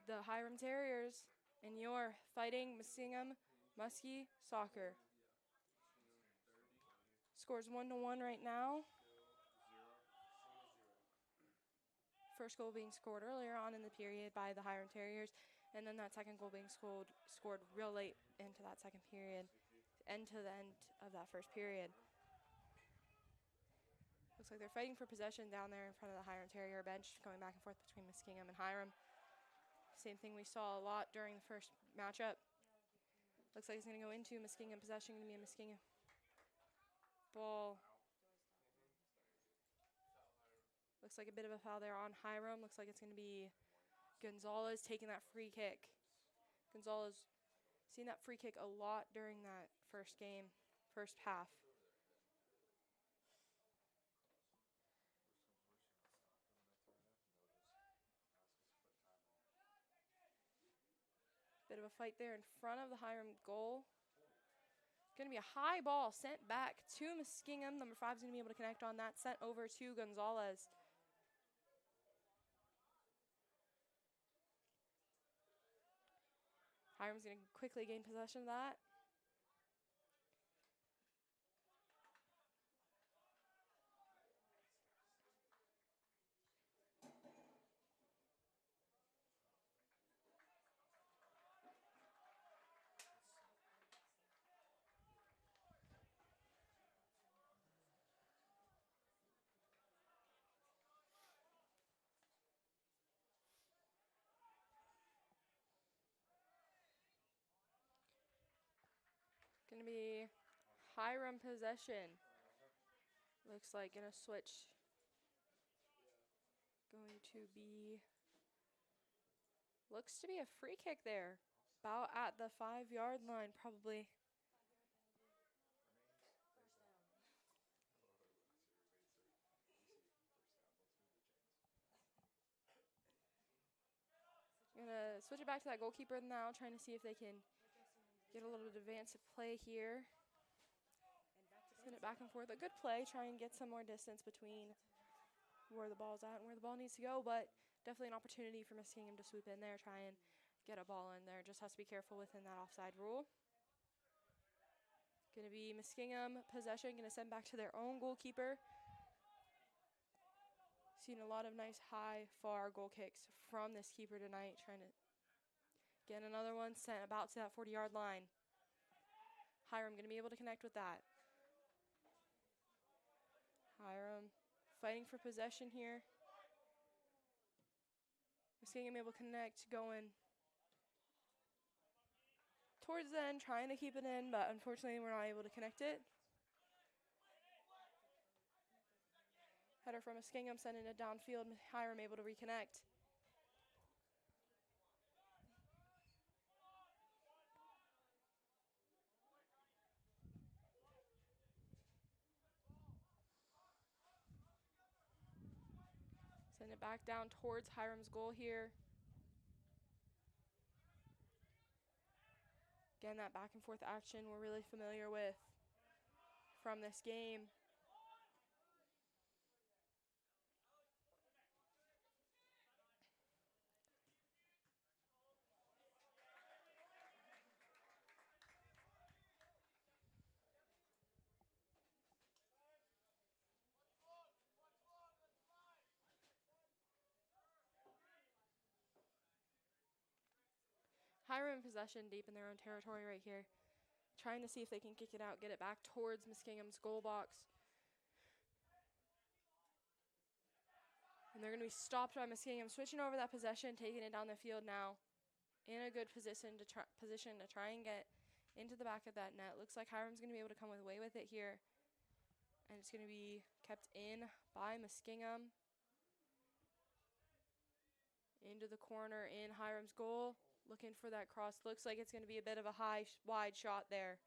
the Hiram Terriers in your Fighting Muskingum Muskie Soccer. Scores 1-1 right now. First goal being scored earlier on in the period by the Hiram Terriers, and then that second goal being scored real late into that second period, end to the end of that first period. Looks like they're fighting for possession down there in front of the Hiram Terrier bench, going back and forth between Muskingum and Hiram. Same thing we saw a lot during the first matchup. Looks like it's going to go into Muskingum possession, going to be a Muskingum ball. Looks like a bit of a foul there on Hiram. Looks like it's going to be Gonzalez taking that free kick. Gonzalez seen that free kick a lot during that first half. Bit of a fight there in front of the Hiram goal. Going to be a high ball sent back to Muskingum. Number 5 is going to be able to connect on that. Sent over to Gonzalez. Hiram's going to quickly gain possession of that. Going to be Hiram possession. Looks like going to switch. Going to be, looks to be a free kick there. About at the 5-yard line, probably. Gonna switch it back to that goalkeeper now, trying to see if they can get a little bit of advance of play here. Send it back and forth. A good play, try and get some more distance between where the ball's at and where the ball needs to go, but definitely an opportunity for Muskingum to swoop in there, try and get a ball in there. Just has to be careful within that offside rule. Going to be Muskingum possession, going to send back to their own goalkeeper. Seen a lot of nice high, far goal kicks from this keeper tonight, trying to get another one sent about to that 40-yard line. Hiram going to be able to connect with that. Hiram fighting for possession here. Muskingum able to connect, going towards the end, trying to keep it in, but unfortunately we're not able to connect it. Header from Muskingum sending it downfield. Hiram able to reconnect. Send it back down towards Hiram's goal here. Again, that back and forth action we're really familiar with from this game. Hiram in possession deep in their own territory right here. Trying to see if they can kick it out, get it back towards Muskingum's goal box. And they're going to be stopped by Muskingum, switching over that possession, taking it down the field now. In a good position to try and get into the back of that net. Looks like Hiram's going to be able to come away with it here. And it's going to be kept in by Muskingum. Into the corner in Hiram's goal. Looking for that cross. Looks like it's going to be a bit of a wide shot there.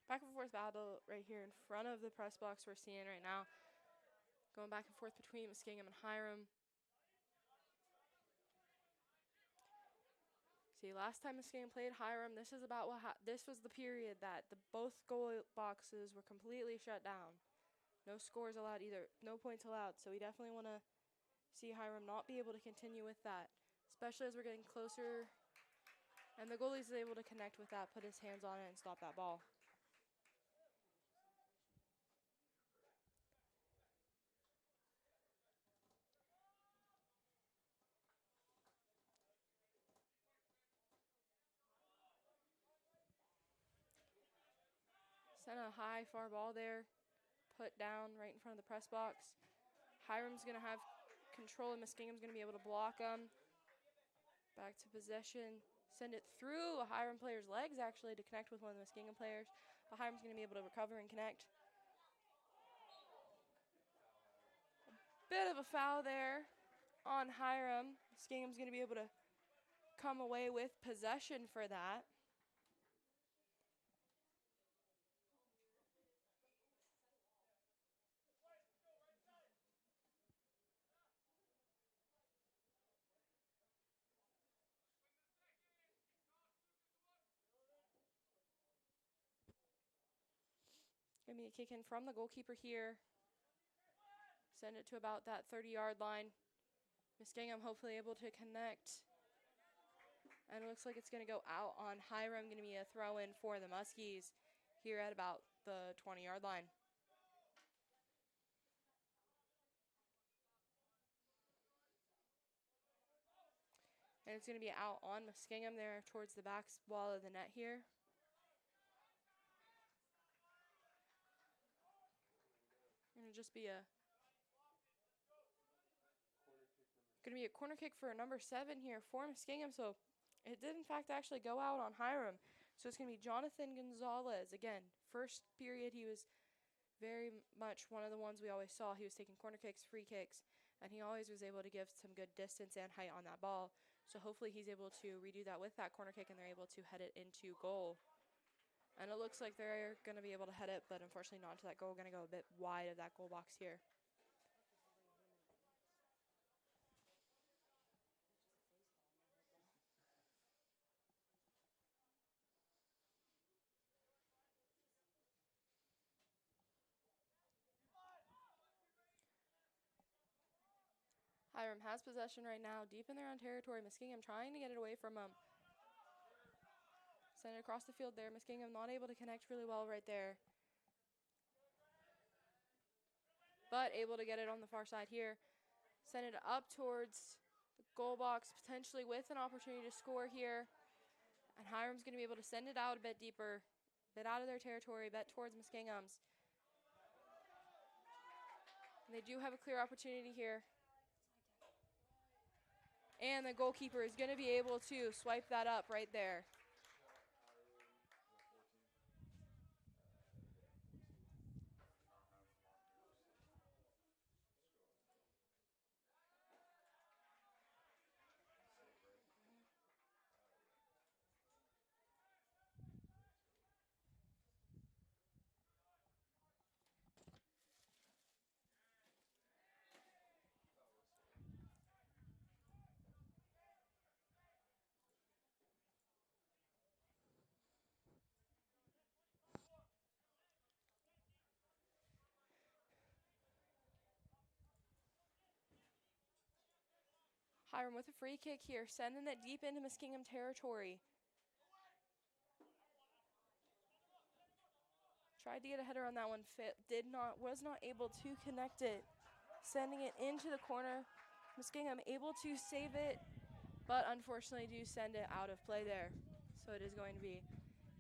Back and forth battle right here in front of the press box we're seeing right now. Going back and forth between Muskingum and Hiram. See, last time Muskingum played Hiram, this is about what this was the period that both goal boxes were completely shut down. No scores allowed either, no points allowed. So we definitely want to see Hiram not be able to continue with that, especially as we're getting closer. And the goalie is able to connect with that, put his hands on it, and stop that ball. Sent a high, far ball there, put down right in front of the press box. Hiram's going to have control, and Muskingum's going to be able to block him. Back to possession. Send it through a Hiram player's legs, actually, to connect with one of the Muskingum players. But Hiram's going to be able to recover and connect. Bit of a foul there on Hiram. Muskingum's going to be able to come away with possession for that. Going to be a kick in from the goalkeeper here. Send it to about that 30-yard line. Muskingum hopefully able to connect. And it looks like it's going to go out on Hiram. Going to be a throw-in for the Muskies here at about the 20-yard line. And it's going to be out on Muskingum there towards the back wall of the net here. Going to just be a corner kick for number 7 here for Muskingum. So it did in fact actually go out on Hiram. So it's going to be Jonathan Gonzalez. Again, first period he was very much one of the ones we always saw. He was taking corner kicks, free kicks, and he always was able to give some good distance and height on that ball. So hopefully he's able to redo that with that corner kick and they're able to head it into goal. And it looks like they're going to be able to head it, but unfortunately not to that goal. Going to go a bit wide of that goal box here. Hiram has possession right now, deep in their own territory. Muskingum trying to get it away from them. Send it across the field there. Muskingum not able to connect really well right there. But able to get it on the far side here. Send it up towards the goal box, potentially with an opportunity to score here. And Hiram's going to be able to send it out a bit deeper, a bit out of their territory, a bit towards Muskingum's. And they do have a clear opportunity here. And the goalkeeper is going to be able to swipe that up right there. Hiram with a free kick here, sending it deep into Muskingum territory. Tried to get a header on that one, was not able to connect it. Sending it into the corner. Muskingum able to save it, but unfortunately do send it out of play there. So it is going to be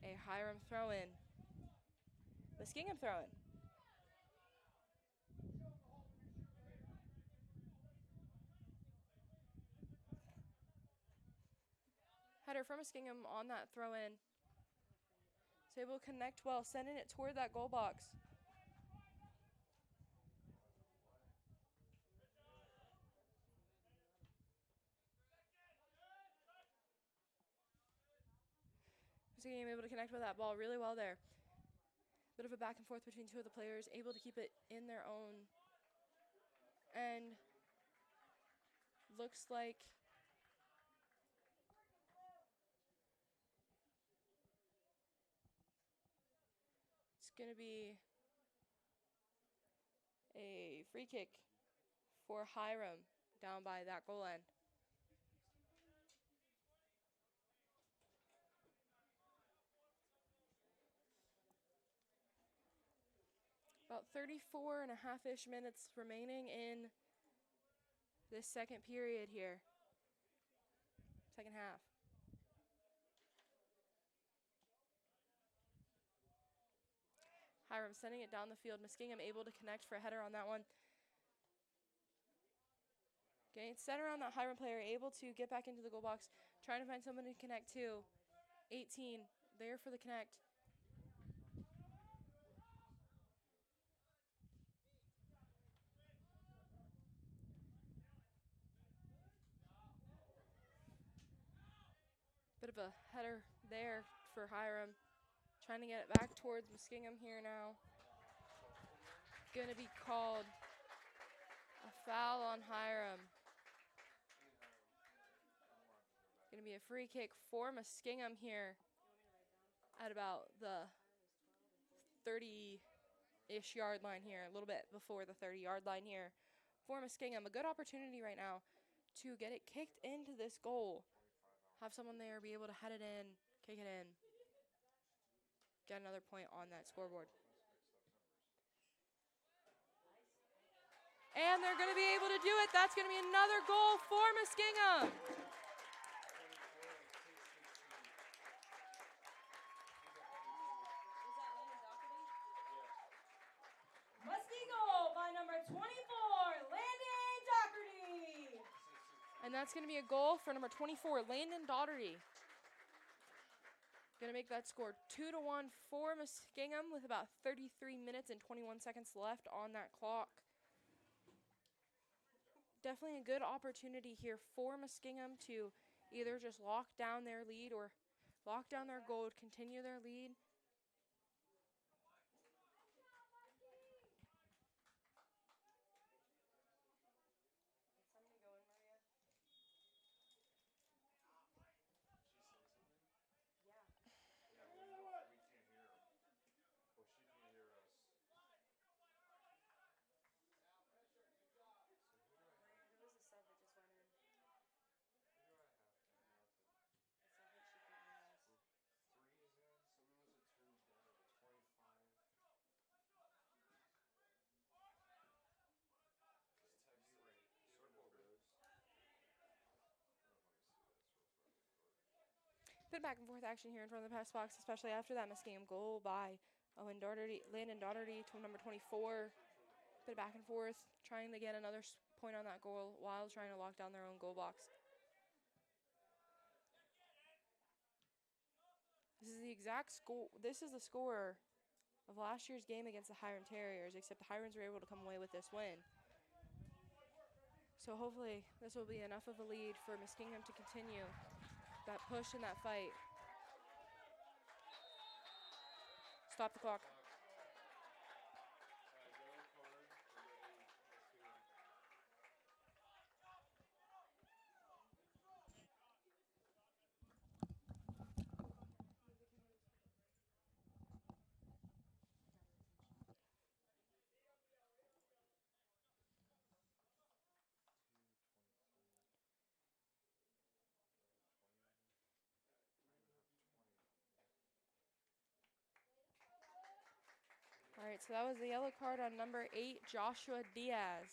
a Hiram throw-in. Muskingum throw-in. Header from Muskingum on that throw-in. It's able to connect well, sending it toward that goal box. Muskingum able to connect with that ball really well there. Bit of a back and forth between two of the players, able to keep it in their own end. Looks like it's going to be a free kick for Hiram down by that goal end. About 34 and a half-ish minutes remaining in this second period here. Second half. Hiram sending it down the field. Muskingum able to connect for a header on that one. Getting it set around that Hiram player, able to get back into the goal box, trying to find someone to connect to. 18 there for the connect. Bit of a header there for Hiram. Trying to get it back towards Muskingum here now. Gonna be called a foul on Hiram. Gonna be a free kick for Muskingum here at about the 30-ish yard line here, a little bit before the 30-yard line here for Muskingum. A good opportunity right now to get it kicked into this goal. Have someone there be able to head it in, kick it in, get another point on that scoreboard. And they're going to be able to do it. That's going to be another goal for Muskingum. Muskego by number 24, Landon Doherty. And that's going to be a goal for number 24, Landon Doherty. Going to make that score 2-1 for Muskingum with about 33 minutes and 21 seconds left on that clock. Definitely a good opportunity here for Muskingum to either just lock down their lead or lock down their goal, continue their lead. Bit back and forth action here in front of the press box, especially after that Muskingum goal by Landon Doherty to number 24. Bit back and forth, trying to get another point on that goal while trying to lock down their own goal box. This is the exact score. This is the score of last year's game against the Hiram Terriers, except the Hirams were able to come away with this win. So hopefully this will be enough of a lead for Muskingum to continue that push and that fight. Stop the clock. All right, so that was the yellow card on number 8, Joshua Diaz.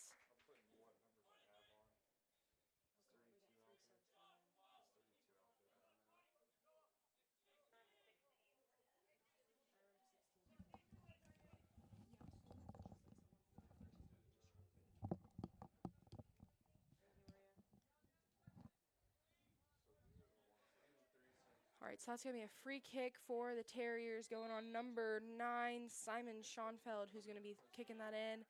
All right, so that's going to be a free kick for the Terriers going on number 9, Simon Schoenfeld, who's going to be kicking that in.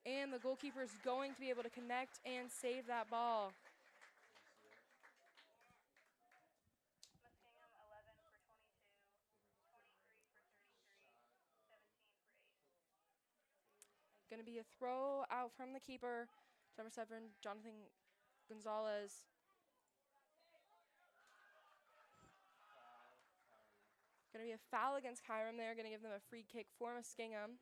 And the goalkeeper is going to be able to connect and save that ball. Muskingum 11 for 22, 23 for 33, 17 going to be a throw out from the keeper. Number 7, Jonathan Gonzalez. Going to be a foul against Hiram there. Going to give them a free kick for Muskingum.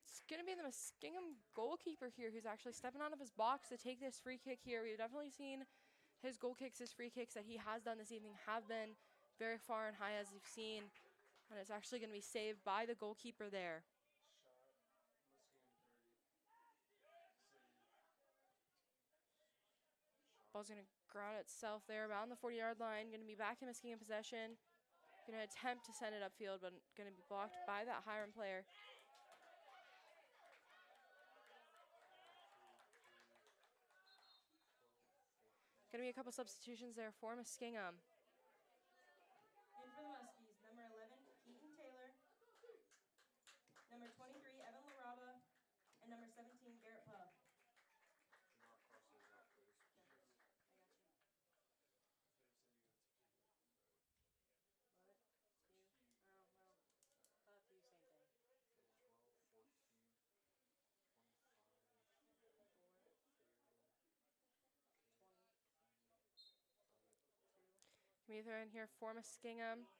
It's going to be the Muskingum goalkeeper here who's actually stepping out of his box to take this free kick here. We've definitely seen his goal kicks, his free kicks that he has done this evening have been very far and high, as you've seen. And it's actually going to be saved by the goalkeeper there. Ball's going to ground itself there around the 40-yard line. Going to be back in Muskingum possession. Going to attempt to send it upfield, but going to be blocked by that Hiram player. Going to be a couple substitutions there for Muskingum. In for the Muskies, number 11, Keaton Taylor. Number 23, Evan LaRaba. And number 17, Garrett Puff. Going to be thrown in here for Muskingum.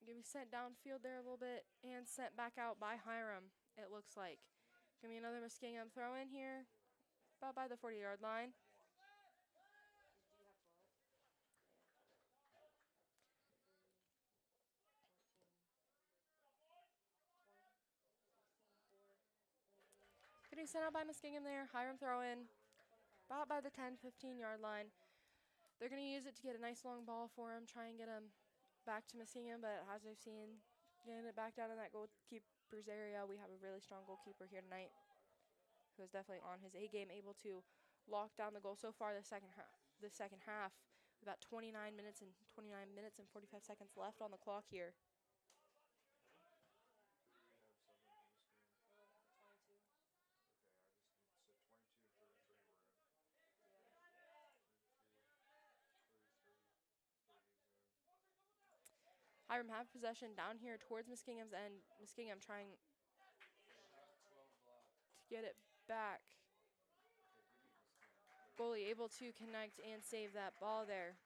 Going to be sent downfield there a little bit and sent back out by Hiram, it looks like. Going to be another Muskingum throw in here, about by the 40-yard line. Going to be sent out by Muskingum there. Hiram throw in about by the 10, 15-yard line. They're going to use it to get a nice long ball for him, try and get him back to Muskingum, but as I've seen, getting it back down in that goalkeeper's area, we have a really strong goalkeeper here tonight who is definitely on his A game, able to lock down the goal so far the second half. About 29 minutes and 45 seconds left on the clock here. Hiram have possession down here towards Muskingum's end. Muskingum trying to get it back. Goalie able to connect and save that ball there.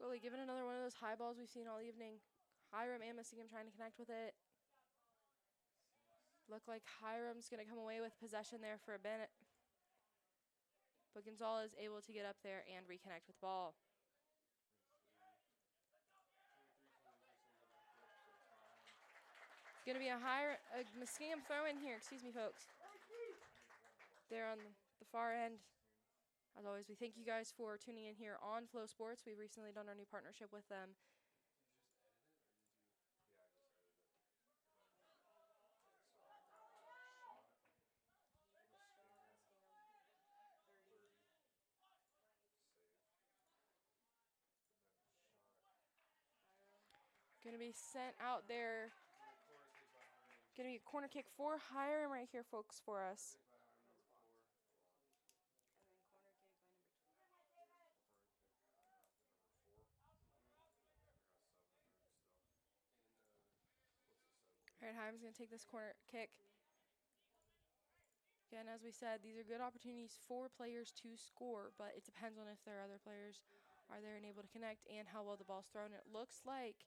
Goalie giving another one of those high balls we've seen all evening. Hiram and Muskingum trying to connect with it. Look like Hiram's going to come away with possession there for a minute. But Gonzalez able to get up there and reconnect with the ball. It's going to be a Muskingum throw in here. Excuse me, folks. There on the far end. As always, we thank you guys for tuning in here on Flow Sports. We've recently done our new partnership with them. Going to be sent out there. Going to be a corner kick for Hiram right here, folks, for us. All right, Hiram's going to take this corner kick. Again, as we said, these are good opportunities for players to score, but it depends on if their other players are there and able to connect and how well the ball's thrown. It looks like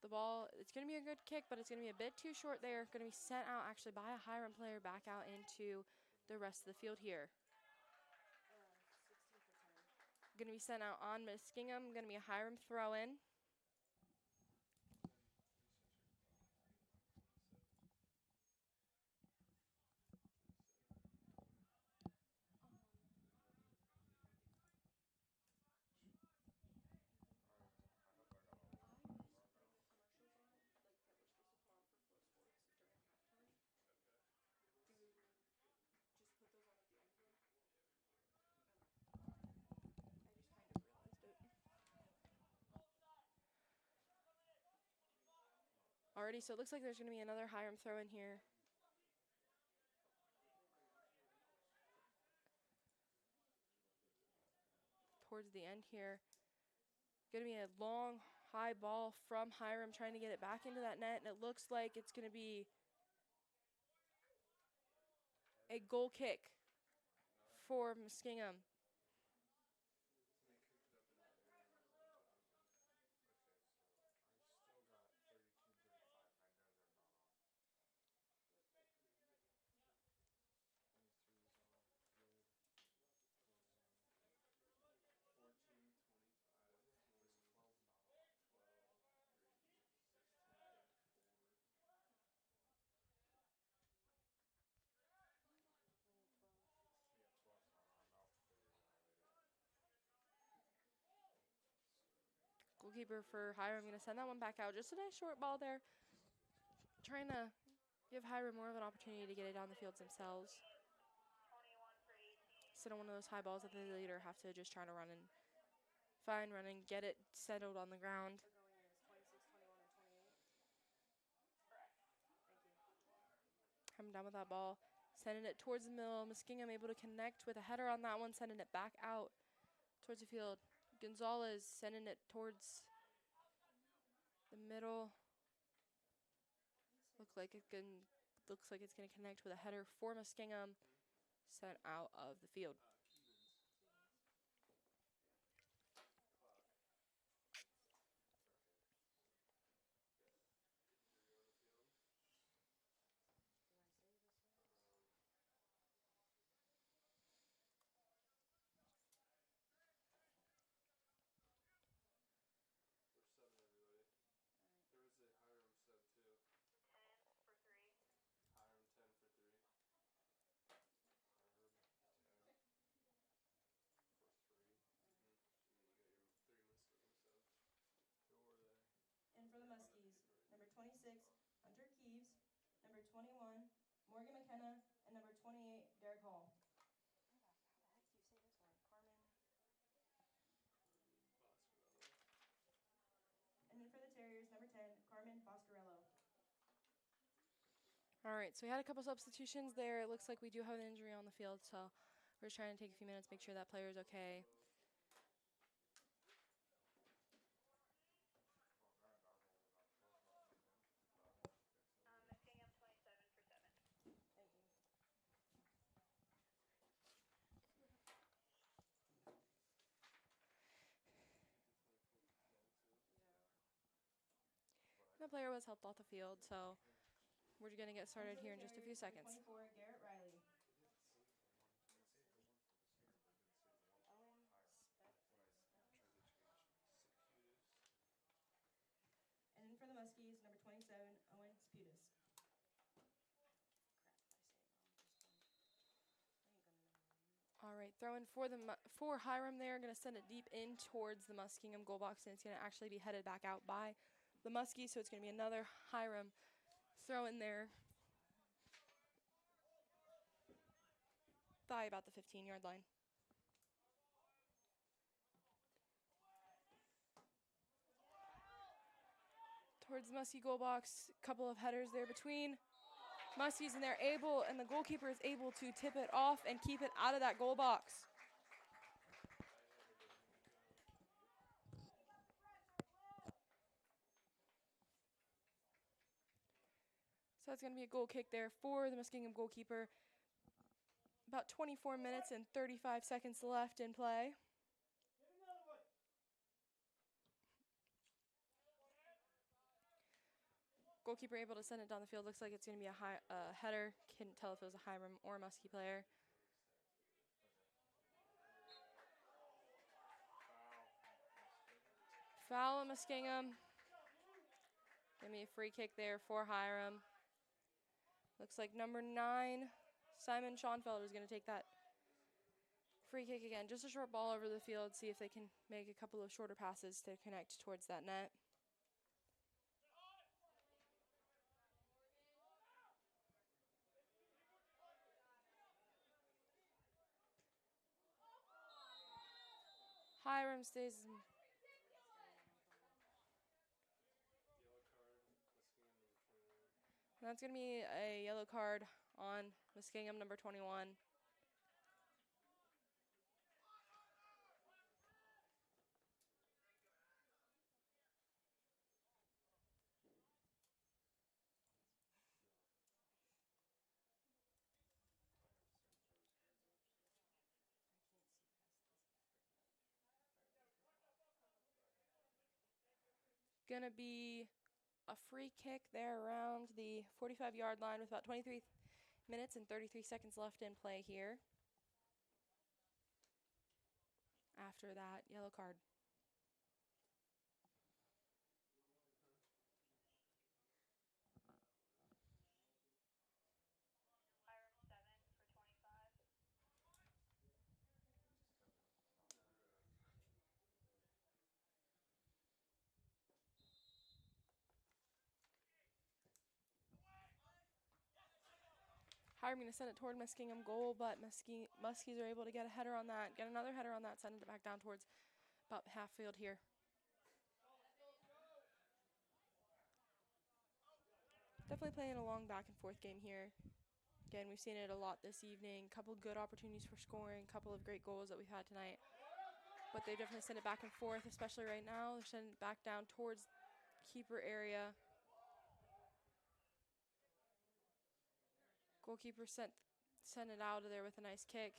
the ball, it's going to be a good kick, but it's going to be a bit too short there. Going to be sent out actually by a Hiram player back out into the rest of the field here. Going to be sent out on Muskingum. Going to be a Hiram throw-in. Just put those on at the end Already, so it looks like there's going to be another Hiram throw in here. Towards the end here. Going to be a long, high ball from Hiram trying to get it back into that net, and it looks like it's going to be a goal kick for Muskingum. Goalkeeper for Hiram going to send that one back out. Just a nice short ball there. Trying to give Hiram more of an opportunity to get it down the field themselves. Instead of one of those high balls that they later have to just try to run and get it settled on the ground. Coming down with that ball, sending it towards the middle. Muskingum able to connect with a header on that one, sending it back out towards the field. Gonzalez sending it towards the middle. Looks like it's going to connect with a header for Muskingum, sent out of the field. And for the Muskies, number 26, Hunter Keeves, number 21, Morgan McKenna, and number 28, Derek Hall. How the heck do you say this one? Carmen. And then for the Terriers, number 10, Carmen Boscarello. All right, so we had a couple substitutions there. It looks like we do have an injury on the field, so we're just trying to take a few minutes, make sure that player is okay. Muskingum 27 for 7. Thank you. The player was helped off the field, so we're going to get started here in just a few seconds. 24, Garrett Riley. And then for the Muskies, number 27, Owen Sputus. All right, throwing for Hiram there. Going to send it deep in towards the Muskingum goal box, and it's going to actually be headed back out by the Muskies, so it's going to be another Hiram throw in there by about the 15-yard line. Towards the Muskie goal box, a couple of headers there between Muskies, and and the goalkeeper is able to tip it off and keep it out of that goal box. So that's going to be a goal kick there for the Muskingum goalkeeper. About 24 minutes and 35 seconds left in play. Goalkeeper able to send it down the field. Looks like it's going to be a header. Couldn't tell if it was a Hiram or a Muskie player. Foul on Muskingum. Give me a free kick there for Hiram. Looks like number 9, Simon Schoenfelder, is going to take that free kick again. Just a short ball over the field. See if they can make a couple of shorter passes to connect towards that net. Hiram stays. That's going to be a yellow card on Muskingum, number 21. Gonna be a free kick there around the 45-yard line with about 23 minutes and 33 seconds left in play here. After that yellow card. Hiram going to send it toward Muskingum goal, but Muskies are able to get a header on that, get another header on that, send it back down towards about half field here. Definitely playing a long back and forth game here. Again, we've seen it a lot this evening. Couple good opportunities for scoring, couple of great goals that we've had tonight. But they definitely send it back and forth, especially right now. They're sending it back down towards keeper area. Goalkeeper sent it out of there with a nice kick.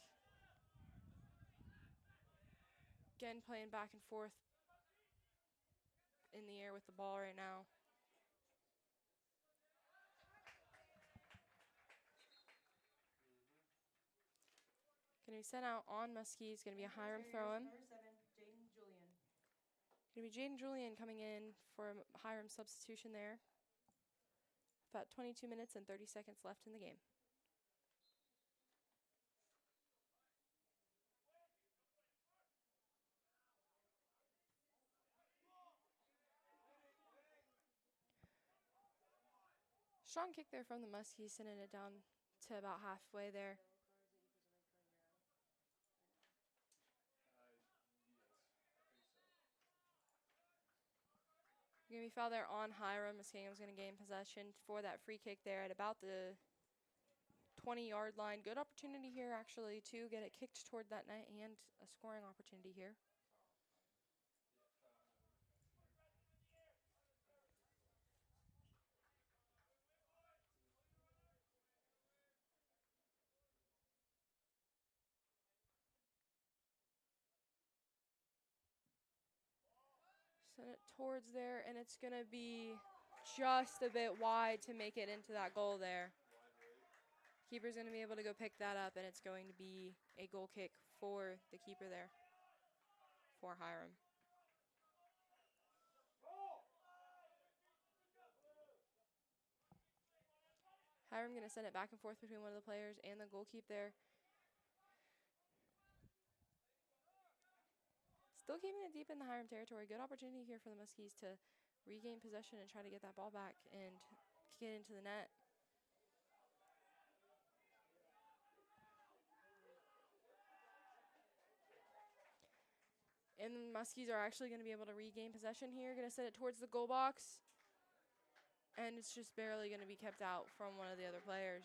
Again, playing back and forth in the air with the ball right now. Going to be sent out on Muskie. It's going to be a Hiram throw-in. Number 7, Jaden Julian. Going to be Jaden Julian coming in for a Hiram substitution there. About 22 minutes and 30 seconds left in the game. Strong kick there from the Muskies, sending it down to about halfway there. Going to be foul there on Hiram. Muskingum's going to gain possession for that free kick there at about the 20-yard line. Good opportunity here, actually, to get it kicked toward that net and a scoring opportunity here. Send it towards there, and it's going to be just a bit wide to make it into that goal there. Keeper's going to be able to go pick that up, and it's going to be a goal kick for the keeper there for Hiram. Hiram going to send it back and forth between one of the players and the goalkeeper there. Still keeping it deep in the Hiram territory. Good opportunity here for the Muskies to regain possession and try to get that ball back and kick it into the net. And the Muskies are actually going to be able to regain possession here. Going to send it towards the goal box. And it's just barely going to be kept out from one of the other players.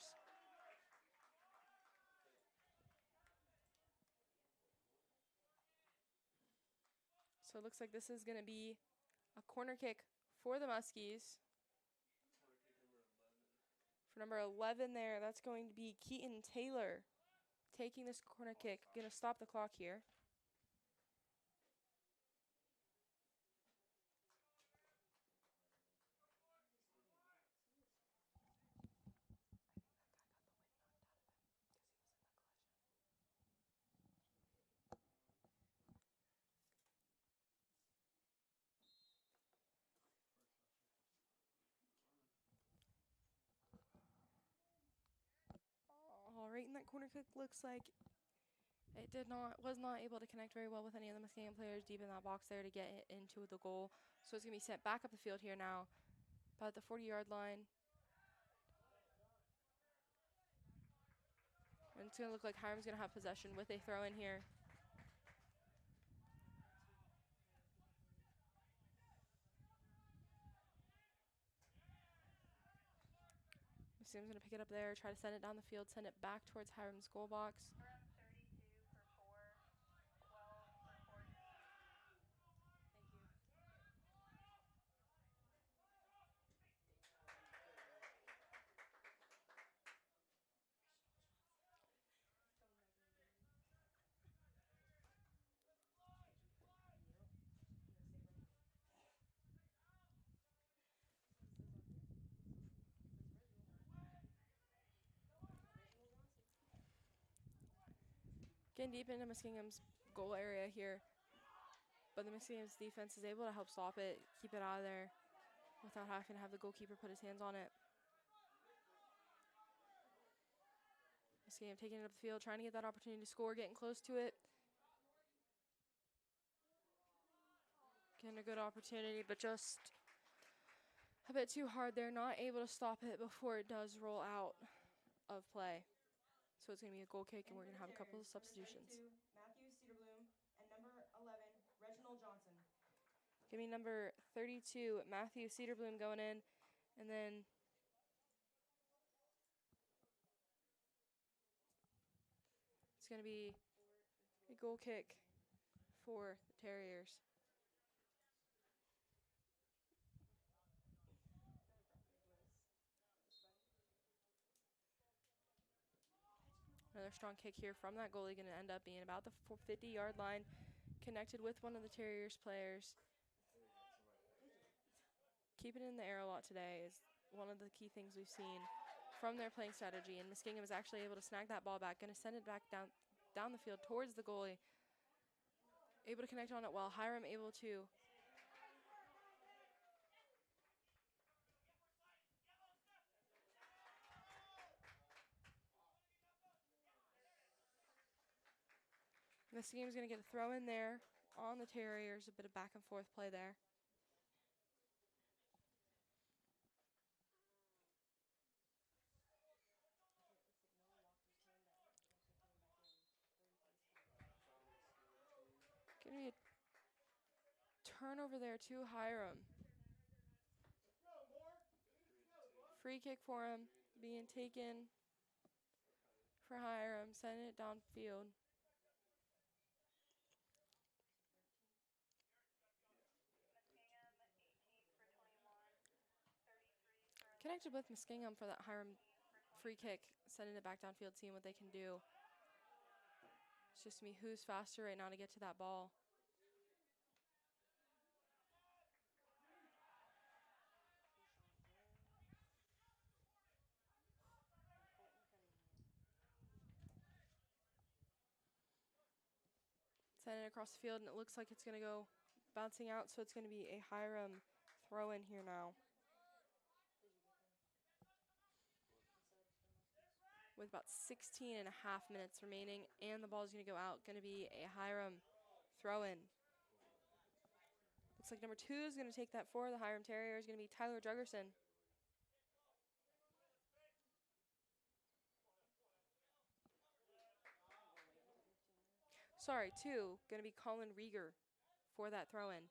So it looks like this is going to be a corner kick for the Muskies. For number 11 there, that's going to be Keaton Taylor taking this corner kick. Going to stop the clock here. All right, and that corner kick looks like it was not able to connect very well with any of the Muskingum players deep in that box there to get it into the goal. So it's going to be sent back up the field here now, about the 40-yard line. And it's going to look like Hiram's going to have possession with a throw in here. Muskingum's going to pick it up there, try to send it down the field, send it back towards Hiram's goal box. Getting deep into Muskingum's goal area here, but the Muskingum's defense is able to help stop it, keep it out of there without having to have the goalkeeper put his hands on it. Muskingum taking it up the field, trying to get that opportunity to score, getting close to it. Getting a good opportunity, but just a bit too hard. They're not able to stop it before it does roll out of play. So it's going to be a goal kick, and we're going to have a couple of substitutions. Number 32, Matthew Cedarbloom, and number 11, Reginald Johnson. Give me number 32, Matthew Cedarbloom going in, and then it's going to be a goal kick for the Terriers. Another strong kick here from that goalie, going to end up being about the 50-yard line, connected with one of the Terriers players. Keeping it in the air a lot today is one of the key things we've seen from their playing strategy, and Muskingum is actually able to snag that ball back, going to send it back down the field towards the goalie. Able to connect on it well. Hiram able to Muskingum is going to get a throw in there on the Terriers. A bit of back and forth play there. Going to be a turnover there to Hiram. Free kick for him, being taken for Hiram, sending it downfield. Connected with Muskingum for that Hiram free kick, sending it back downfield, seeing what they can do. It's just me who's faster right now to get to that ball. Sending it across the field, and it looks like it's going to go bouncing out, so it's going to be a Hiram throw in here now. With about 16 and a half minutes remaining, and the ball is going to go out. Going to be a Hiram throw in. Looks like number 2 is going to take that for the Hiram Terrier. Is going to be Tyler Druggerson. Sorry, 2, going to be Colin Rieger for that throw in.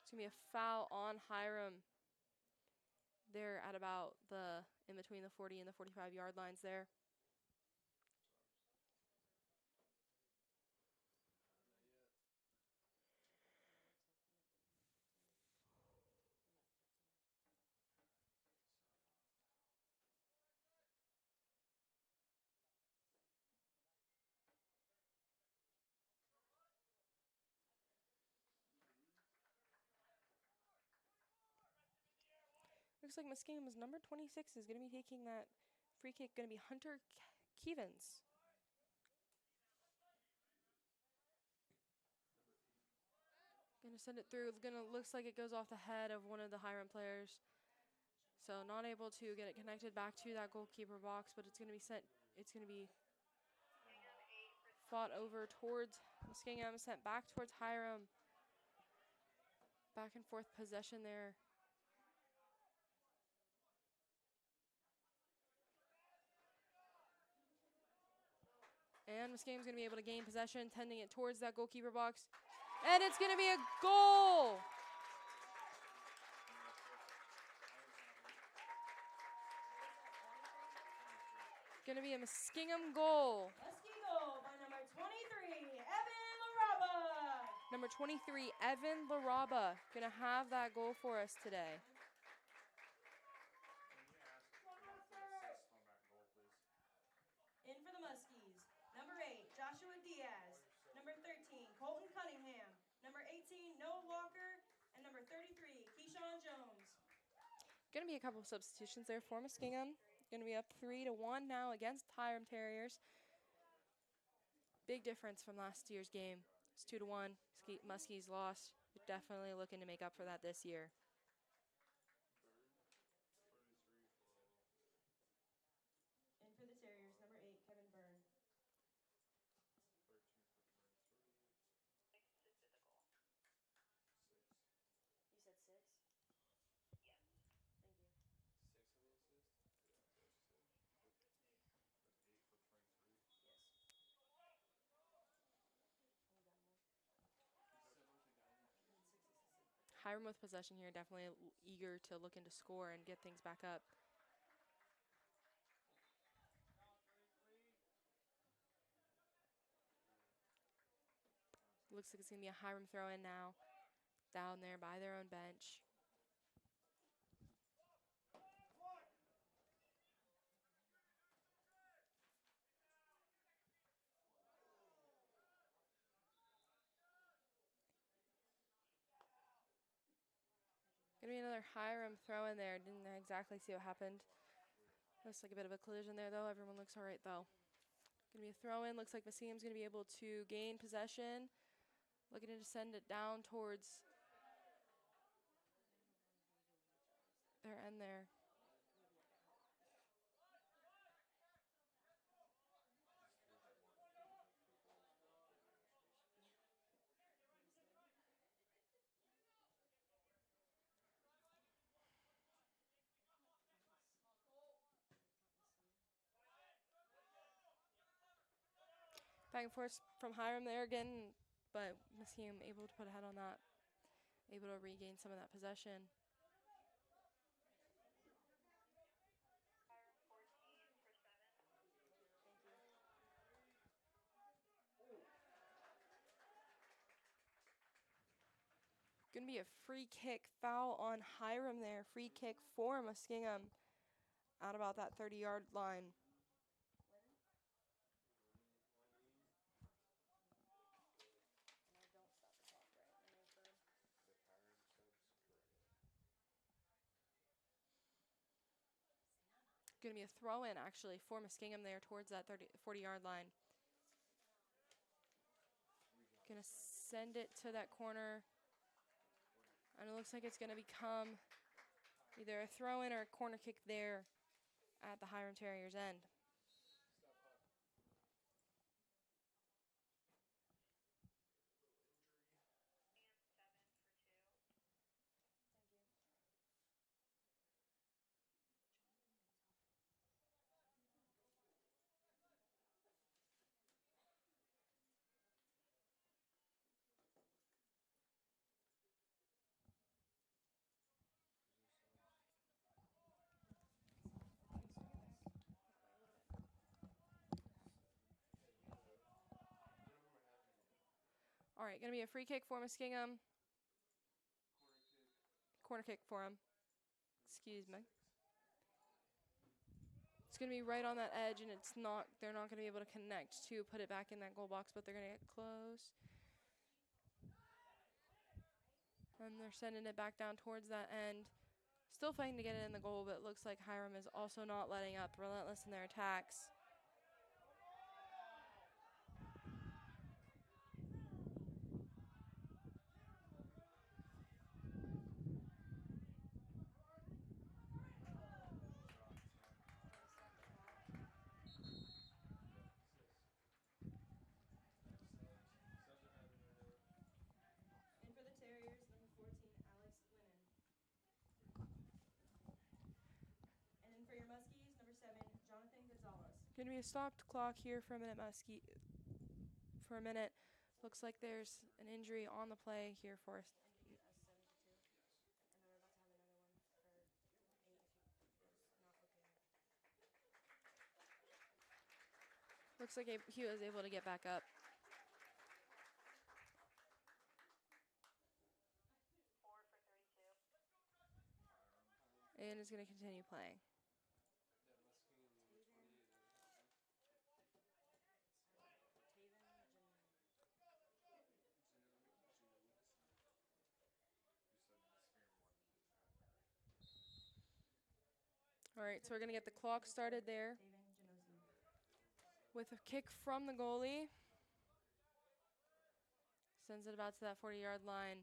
It's going to be a foul on Hiram. They're at about the in between the 40 and the 45-yard lines there. Looks like Muskingum's number 26 is going to be taking that free kick. Going to be Hunter Kevens. Going to send it through. Looks like it goes off the head of one of the Hiram players. So not able to get it connected back to that goalkeeper box, but it's going to be sent. It's going to be fought over towards Muskingum, sent back towards Hiram. Back and forth possession there. And Muskingum's going to be able to gain possession, tending it towards that goalkeeper box. And it's going to be a goal. Going to be a Muskingum goal. Muskie goal by number 23, Evan Laraba. Number 23, Evan Laraba, going to have that goal for us today. In for the Muskies, number 8, Joshua Diaz. Number 13, Colton Cunningham. Number 18, Noah Walker. And number 33, Keyshawn Jones. Going to be a couple of substitutions there for Muskingum. Going to be up 3-1 now against Hiram Terriers. Big difference from last year's game. It's 2-1. Muskies lost. They're definitely looking to make up for that this year. In for the Terriers, number 8, Kevin Byrne. 13 for 23. 6 assisted the goal. 6. You said 6? Yes. Thank you. 6 on the assist? Yeah, that's what you said. That's 8 for 23. Yes. Oh, we got him one. Hiram with possession here, definitely eager to look into score and get things back up. Looks like it's going to be a Hiram throw-in now. Down there by their own bench. Going to be another Hiram throw-in there. Didn't exactly see what happened. Looks like a bit of a collision there, though. Everyone looks all right, though. Going to be a throw-in. Looks like Muskingum's going to be able to gain possession. Looking to send it down towards their end there. Back and forth from Hiram there again, but Muskingum able to put a head on that. Able to regain some of that possession. Going to be a free kick foul on Hiram there. Free kick for Muskingum out about that 30-yard line. Going to be a throw-in, actually, for Muskingum there towards that 40-yard line. Going to send it to that corner. And it looks like it's going to become either a throw-in or a corner kick there at the Hiram Terriers' end. All right, going to be a free kick for Muskingum. Corner kick for him. Excuse me. It's going to be right on that edge, and they're not going to be able to connect to put it back in that goal box, but they're going to get close. And they're sending it back down towards that end. Still fighting to get it in the goal, but it looks like Hiram is also not letting up, relentless in their attacks. In for the Terriers, number 14, Alex Lennon. And in for your Muskies, number 7, Jonathan Gonzalez. Going to be a stopped clock here for a minute, Muskie. For a minute. Looks like there's an injury on the play here for us. And they're about to have another one for 8 if it's not okay. Looks like he was able to get back up. And is going to continue playing. All right, so we're going to get the clock started there with a kick from the goalie. Sends it about to that 40-yard line.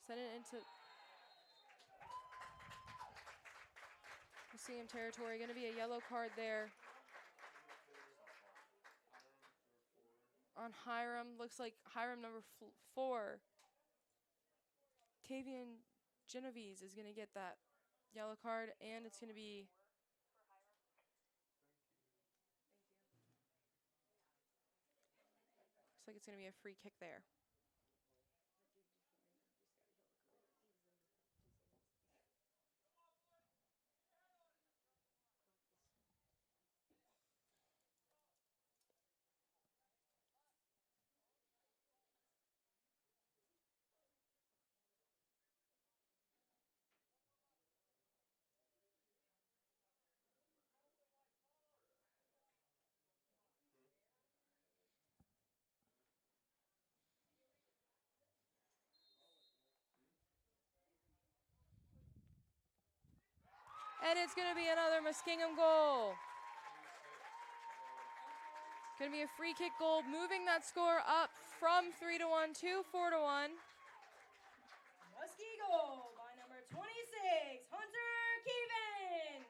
Send it into Muskingum territory. Going to be a yellow card there on Hiram. Looks like Hiram number 4. Tavian Genovese is going to get that yellow card, and it's going to be looks like it's going to be a free kick there. And it's going to be another Muskingum goal. Going to be a free kick goal, moving that score up from 3-1 to 4-1. Muskie goal by number 26, Hunter Keevens.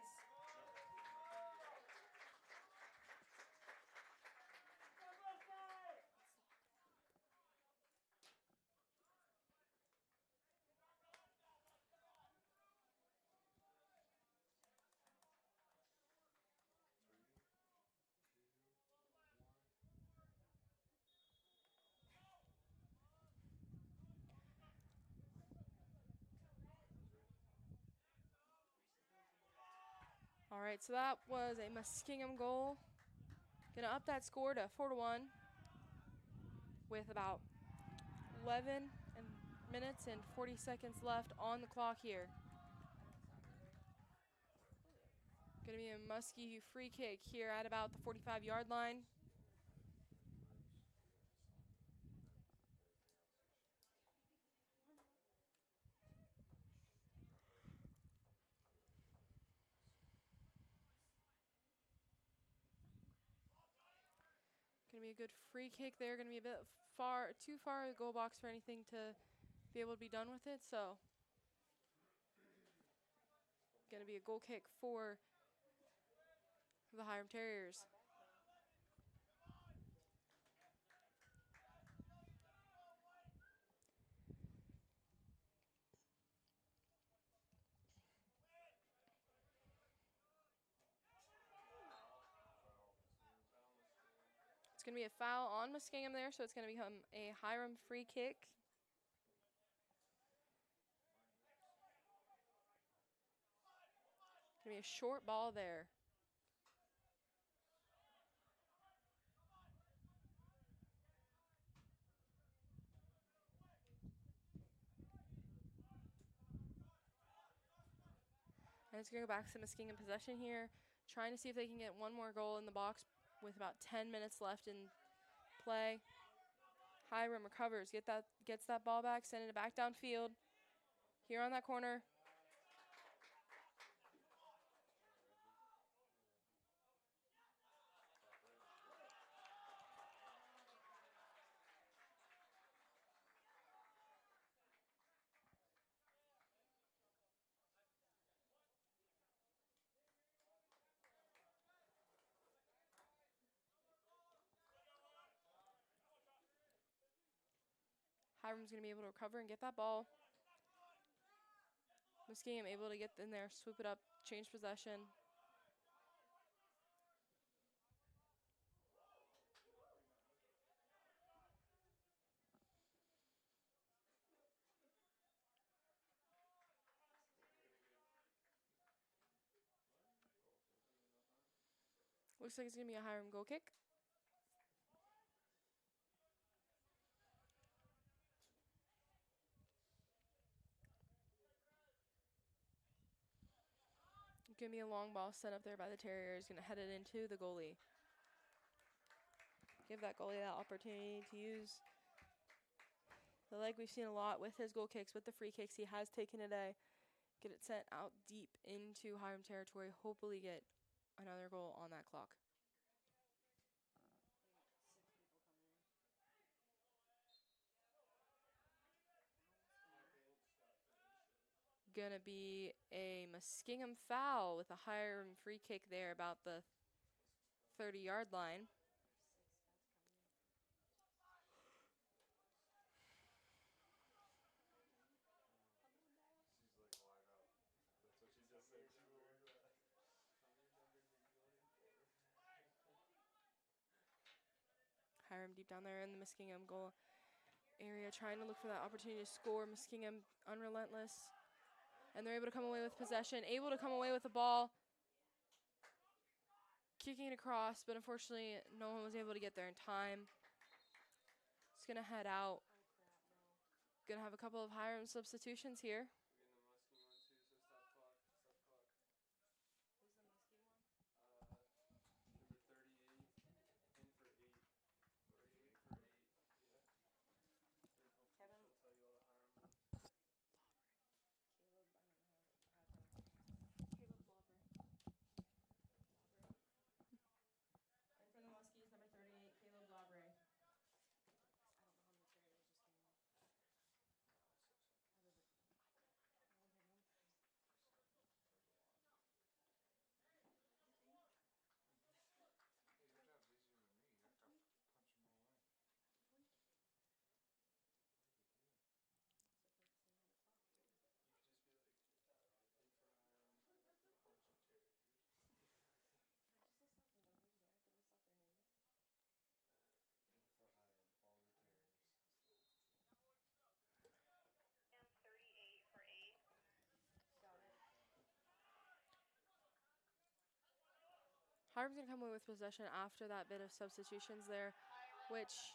All right, so that was a Muskingum goal. Going to up that score to 4-1 with about 11 minutes and 40 seconds left on the clock here. Going to be a Muskie free kick here at about the 45-yard line. Going to be a good free kick there. Going to be a bit too far the goal box for anything to be able to be done with it. So, going to be a goal kick for the Hiram Terriers. It's going to be a foul on Muskingum there, so it's going to become a Hiram free kick. Going to be a short ball there. And it's going to go back to Muskingum possession here, trying to see if they can get one more goal in the box with about 10 minutes left in play. Hiram recovers, gets that ball back, sending it back downfield. Here on that corner. Hiram's going to be able to recover and get that ball. Muskingum able to get in there, swoop it up, change possession. Looks like it's going to be a Hiram goal kick. Going to be a long ball set up there by the Terriers. Going to head it into the goalie. Give that goalie that opportunity to use the leg we've seen a lot with his goal kicks, with the free kicks he has taken today. Get it sent out deep into Hiram territory. Hopefully get another goal on that clock. Gonna be a Muskingum foul with a Hiram free kick there about the 30-yard line. Hiram deep down there in the Muskingum goal area, trying to look for that opportunity to score. Muskingum unrelentless. And they're able to come away with possession, able to come away with the ball. Kicking it across, but unfortunately no one was able to get there in time. It's going to head out. Going to have a couple of Hiram substitutions here. We're getting the Muskie one too, so stop clock. Stop clock. Who's the Muskie one? Number 38, in for 8. 38 for 8, yeah. Then hopefully Kevin. she'll tell you all the Hiram moves. Caleb, I don't know how to pronounce it. Caleb Blobber. And for the Muskies, number 38, Caleb Labre. I don't know how many Terriers just came in. Your job's easier than me. I got to punch them all in. What are we doing? You could just be like, in for Hiram, a bunch of Terriers. Just list off the numbers. Do I have to list off their names? In for Hiram, all the Terriers. And 38 for 8. Got it. Hiram's going to come away with possession after that bit of substitutions there, which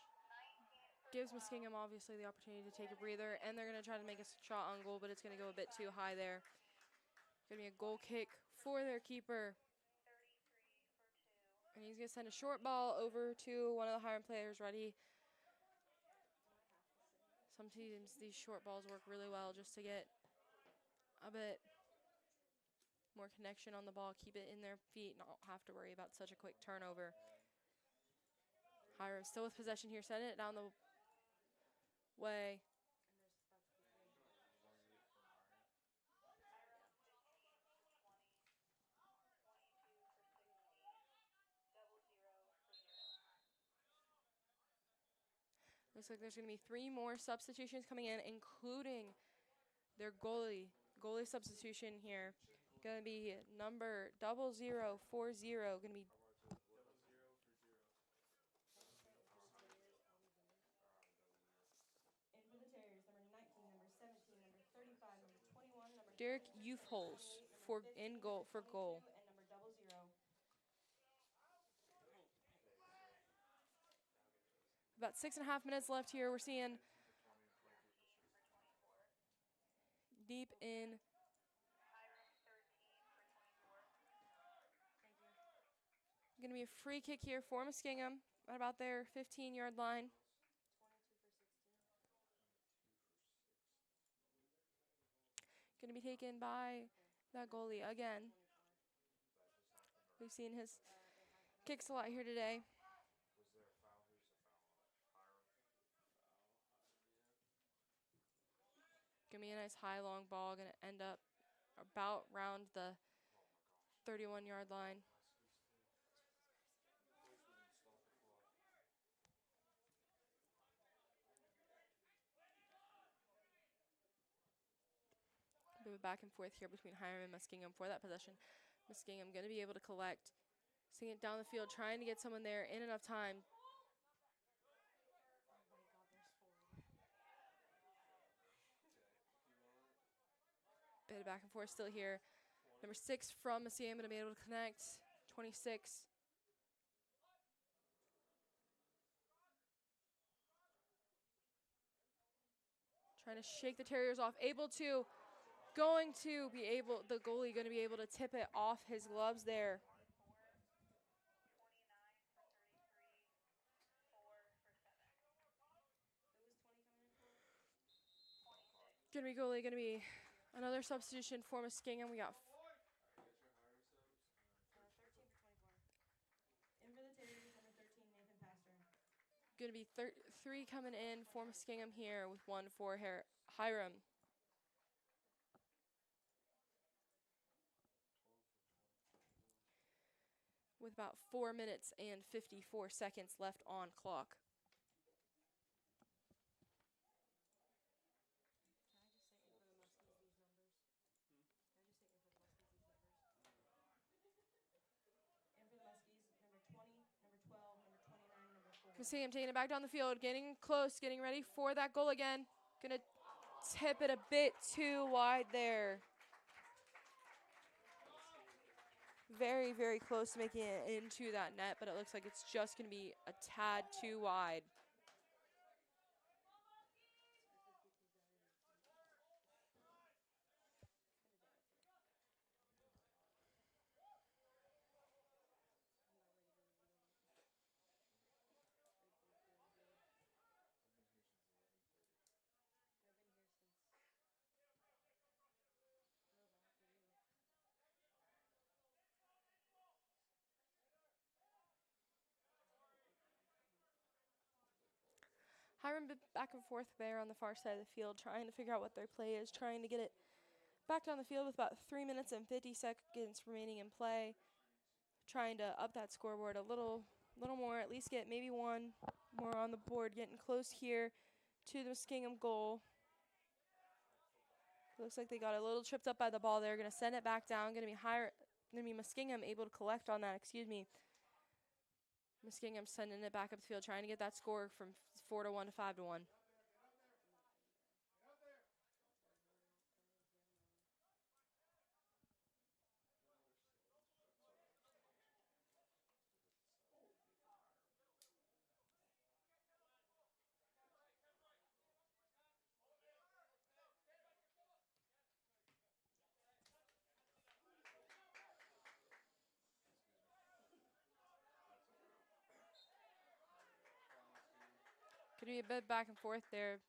gives Muskingum obviously the opportunity to take a breather, and they're going to try to make a shot on goal, but it's going to go a bit too high there. Going to be a goal kick for their keeper. 33 for 2. And he's going to send a short ball over to one of the Hiram players ready. Sometimes these short balls work really well just to get a bit more connection on the ball, keep it in their feet, not have to worry about such a quick turnover. Hiram still with possession here, sending it down the way. Hiram 15 for 20. 22 for 16. 00 for 0. Looks like there's going to be 3 more substitutions coming in, including their goalie substitution here. Going to be number 0040. Going to be 00 for 0. In for the Terriers, number 19, number 17, number 35, number 21, number Derek 26, number Youthholz 28, number for 15, in goal number for 22, goal. and number 00. About 6.5 minutes left here. We're seeing deep in. Hiram 13 for 24. Thank you. Going to be a free kick here for Muskingum at about their 15-yard line. 22 for 16. Going to be taken by that goalie again. We've seen his kicks a lot here today. Was there a foul? Who's the foul on it? Hiram? Going to be a nice high long ball. Going to end up about round the 31-yard line. Boys wouldn't stop the clock. Bit of a back and forth here between Hiram and Muskingum for that possession. Muskingum going to be able to collect. Seeing it down the field, trying to get someone there in enough time. Bit of back and forth still here. Number 6 from Muskingum going to be able to connect. 26 Trying to shake the Terriers off. Able to. Going to be able, the goalie going to be able to tip it off his gloves there. 29 for 33, 4 for 7. Who was 20 coming in for? 26. Going to be goalie, going to be another substitution for Muskingum. We got Alright, get your hiring subs. 13 for 24. In for the Terriers, number 13, Nathan Pastor. going to be 3 coming in for Muskingum here with 1 for Hiram. 12 for 22. With about 4 minutes and 54 seconds left on clock. Can I just say in for the Muskies these numbers? Can I just say in for the Muskies these numbers? In for the Muskies, number 20, number 12, number 29, number 4. Muskingum taking it back down the field, getting close, getting ready for that goal again. Going to tip it a bit too wide there. Very, very close to making it into that net, but it looks like it's just going to be a tad too wide. I've been here since 11:30. I've been here since a little bit after you. Hiram back and forth there on the far side of the field, trying to figure out what their play is, trying to get it back down the field with about 3 minutes and 50 seconds remaining in play. Trying to up that scoreboard a little more, at least get maybe 1 more on the board, getting close here to the Muskingum goal. Looks like they got a little tripped up by the ball there. Going to send it back down. Going to be Muskingum able to collect on that. Excuse me. Muskingum sending it back up the field, trying to get that score from 4-1 to 5-1. Could be a bit back and forth there.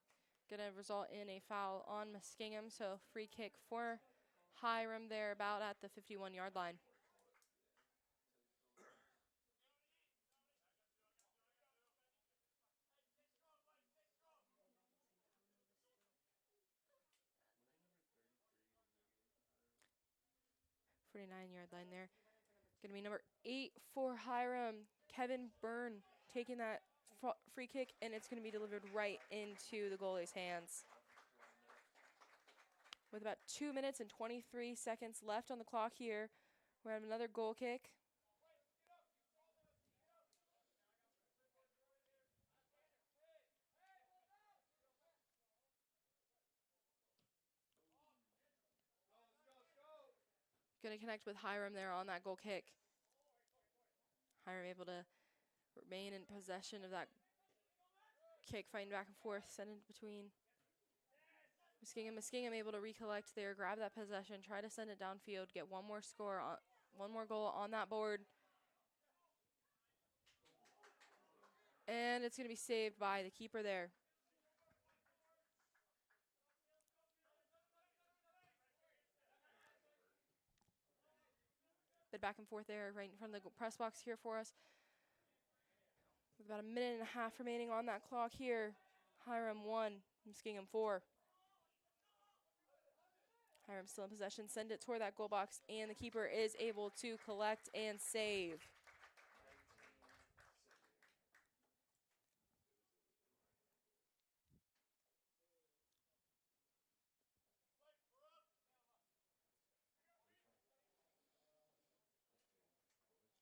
Going to result in a foul on Muskingum. So free kick for Hiram there about at the 51-yard line. Were they number 33 in the game for Hiram? 49-yard line there. Going to be number 8 for Hiram. Kevin Byrne taking that free kick, and it's going to be delivered right into the goalie's hands. With about 2 minutes and 23 seconds left on the clock here, we have another goal kick. Going to connect with Hiram there on that goal kick. Hiram able to remain in possession of that kick, fighting back and forth, send it between Muskingum able to recollect there, grab that possession, try to send it downfield, get one more score, one more goal on that board. And it's going to be saved by the keeper there. Bit back and forth there, right in front of the press box here for us. With about a minute and a half remaining on that clock here. Hiram 1, Muskingum 4. Hiram still in possession, send it toward that goal box, and the keeper is able to collect and save.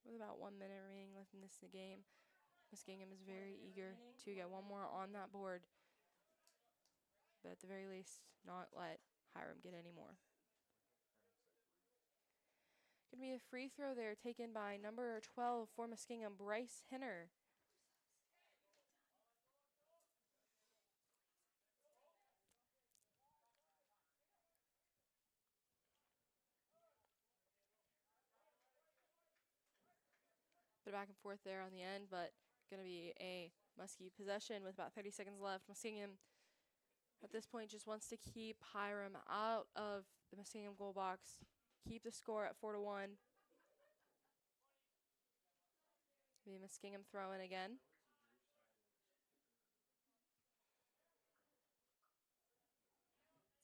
With about 1 minute remaining left in this game, Muskingum is very eager to get one more on that board. But at the very least, not let Hiram get any more. Going to be a free throw there taken by number 12 for Muskingum, Bryce Henner. bit of back and forth there on the end, but going to be a Muskie possession with about 30 seconds left. Muskingum at this point just wants to keep Hiram out of the Muskingum goal box, keep the score at 4-1. Maybe Muskingum throw in again.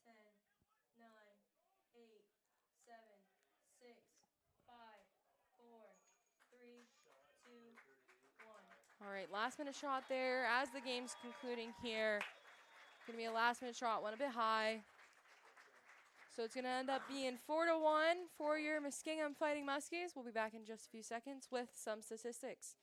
10, 9, 8, 7, 6, 5, 4, 3, 2, 1. All right, last minute shot there as the game's concluding here. Going to be a last minute shot, one a bit high. So it's going to end up being 4-1 for your Muskingum Fighting Muskies. We'll be back in just a few seconds with some statistics.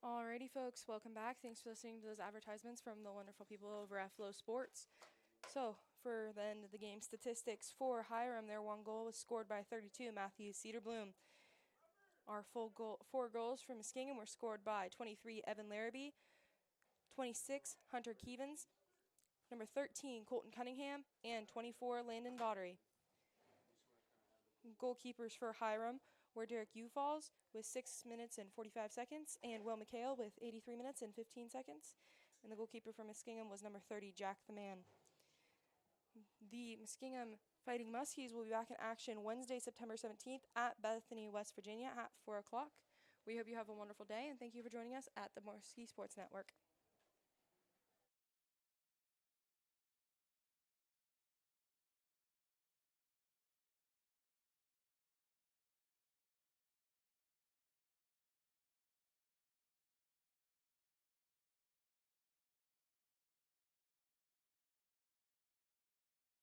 Alrighty, folks, welcome back. Thanks for listening to those advertisements from the wonderful people over at Flow Sports. So, for the end of the game statistics for Hiram, their one goal was scored by 32, Matthew Cedarbloom. Our four goals from Muskingum were scored by 23, Evan Larrabee, 26, Hunter Keevens, number 13, Colton Cunningham, and 24, Landon Daughtery. Goalkeepers for Hiram were Derek Ufalls with 6 minutes and 45 seconds, and Will McHale with 83 minutes and 15 seconds. And the goalkeeper for Muskingum was number 30, Jack the Man. The Muskingum Fighting Muskies will be back in action Wednesday, September 17th at Bethany, West Virginia at 4 o'clock. We hope you have a wonderful day, and thank you for joining us at the Muskie Sports Network.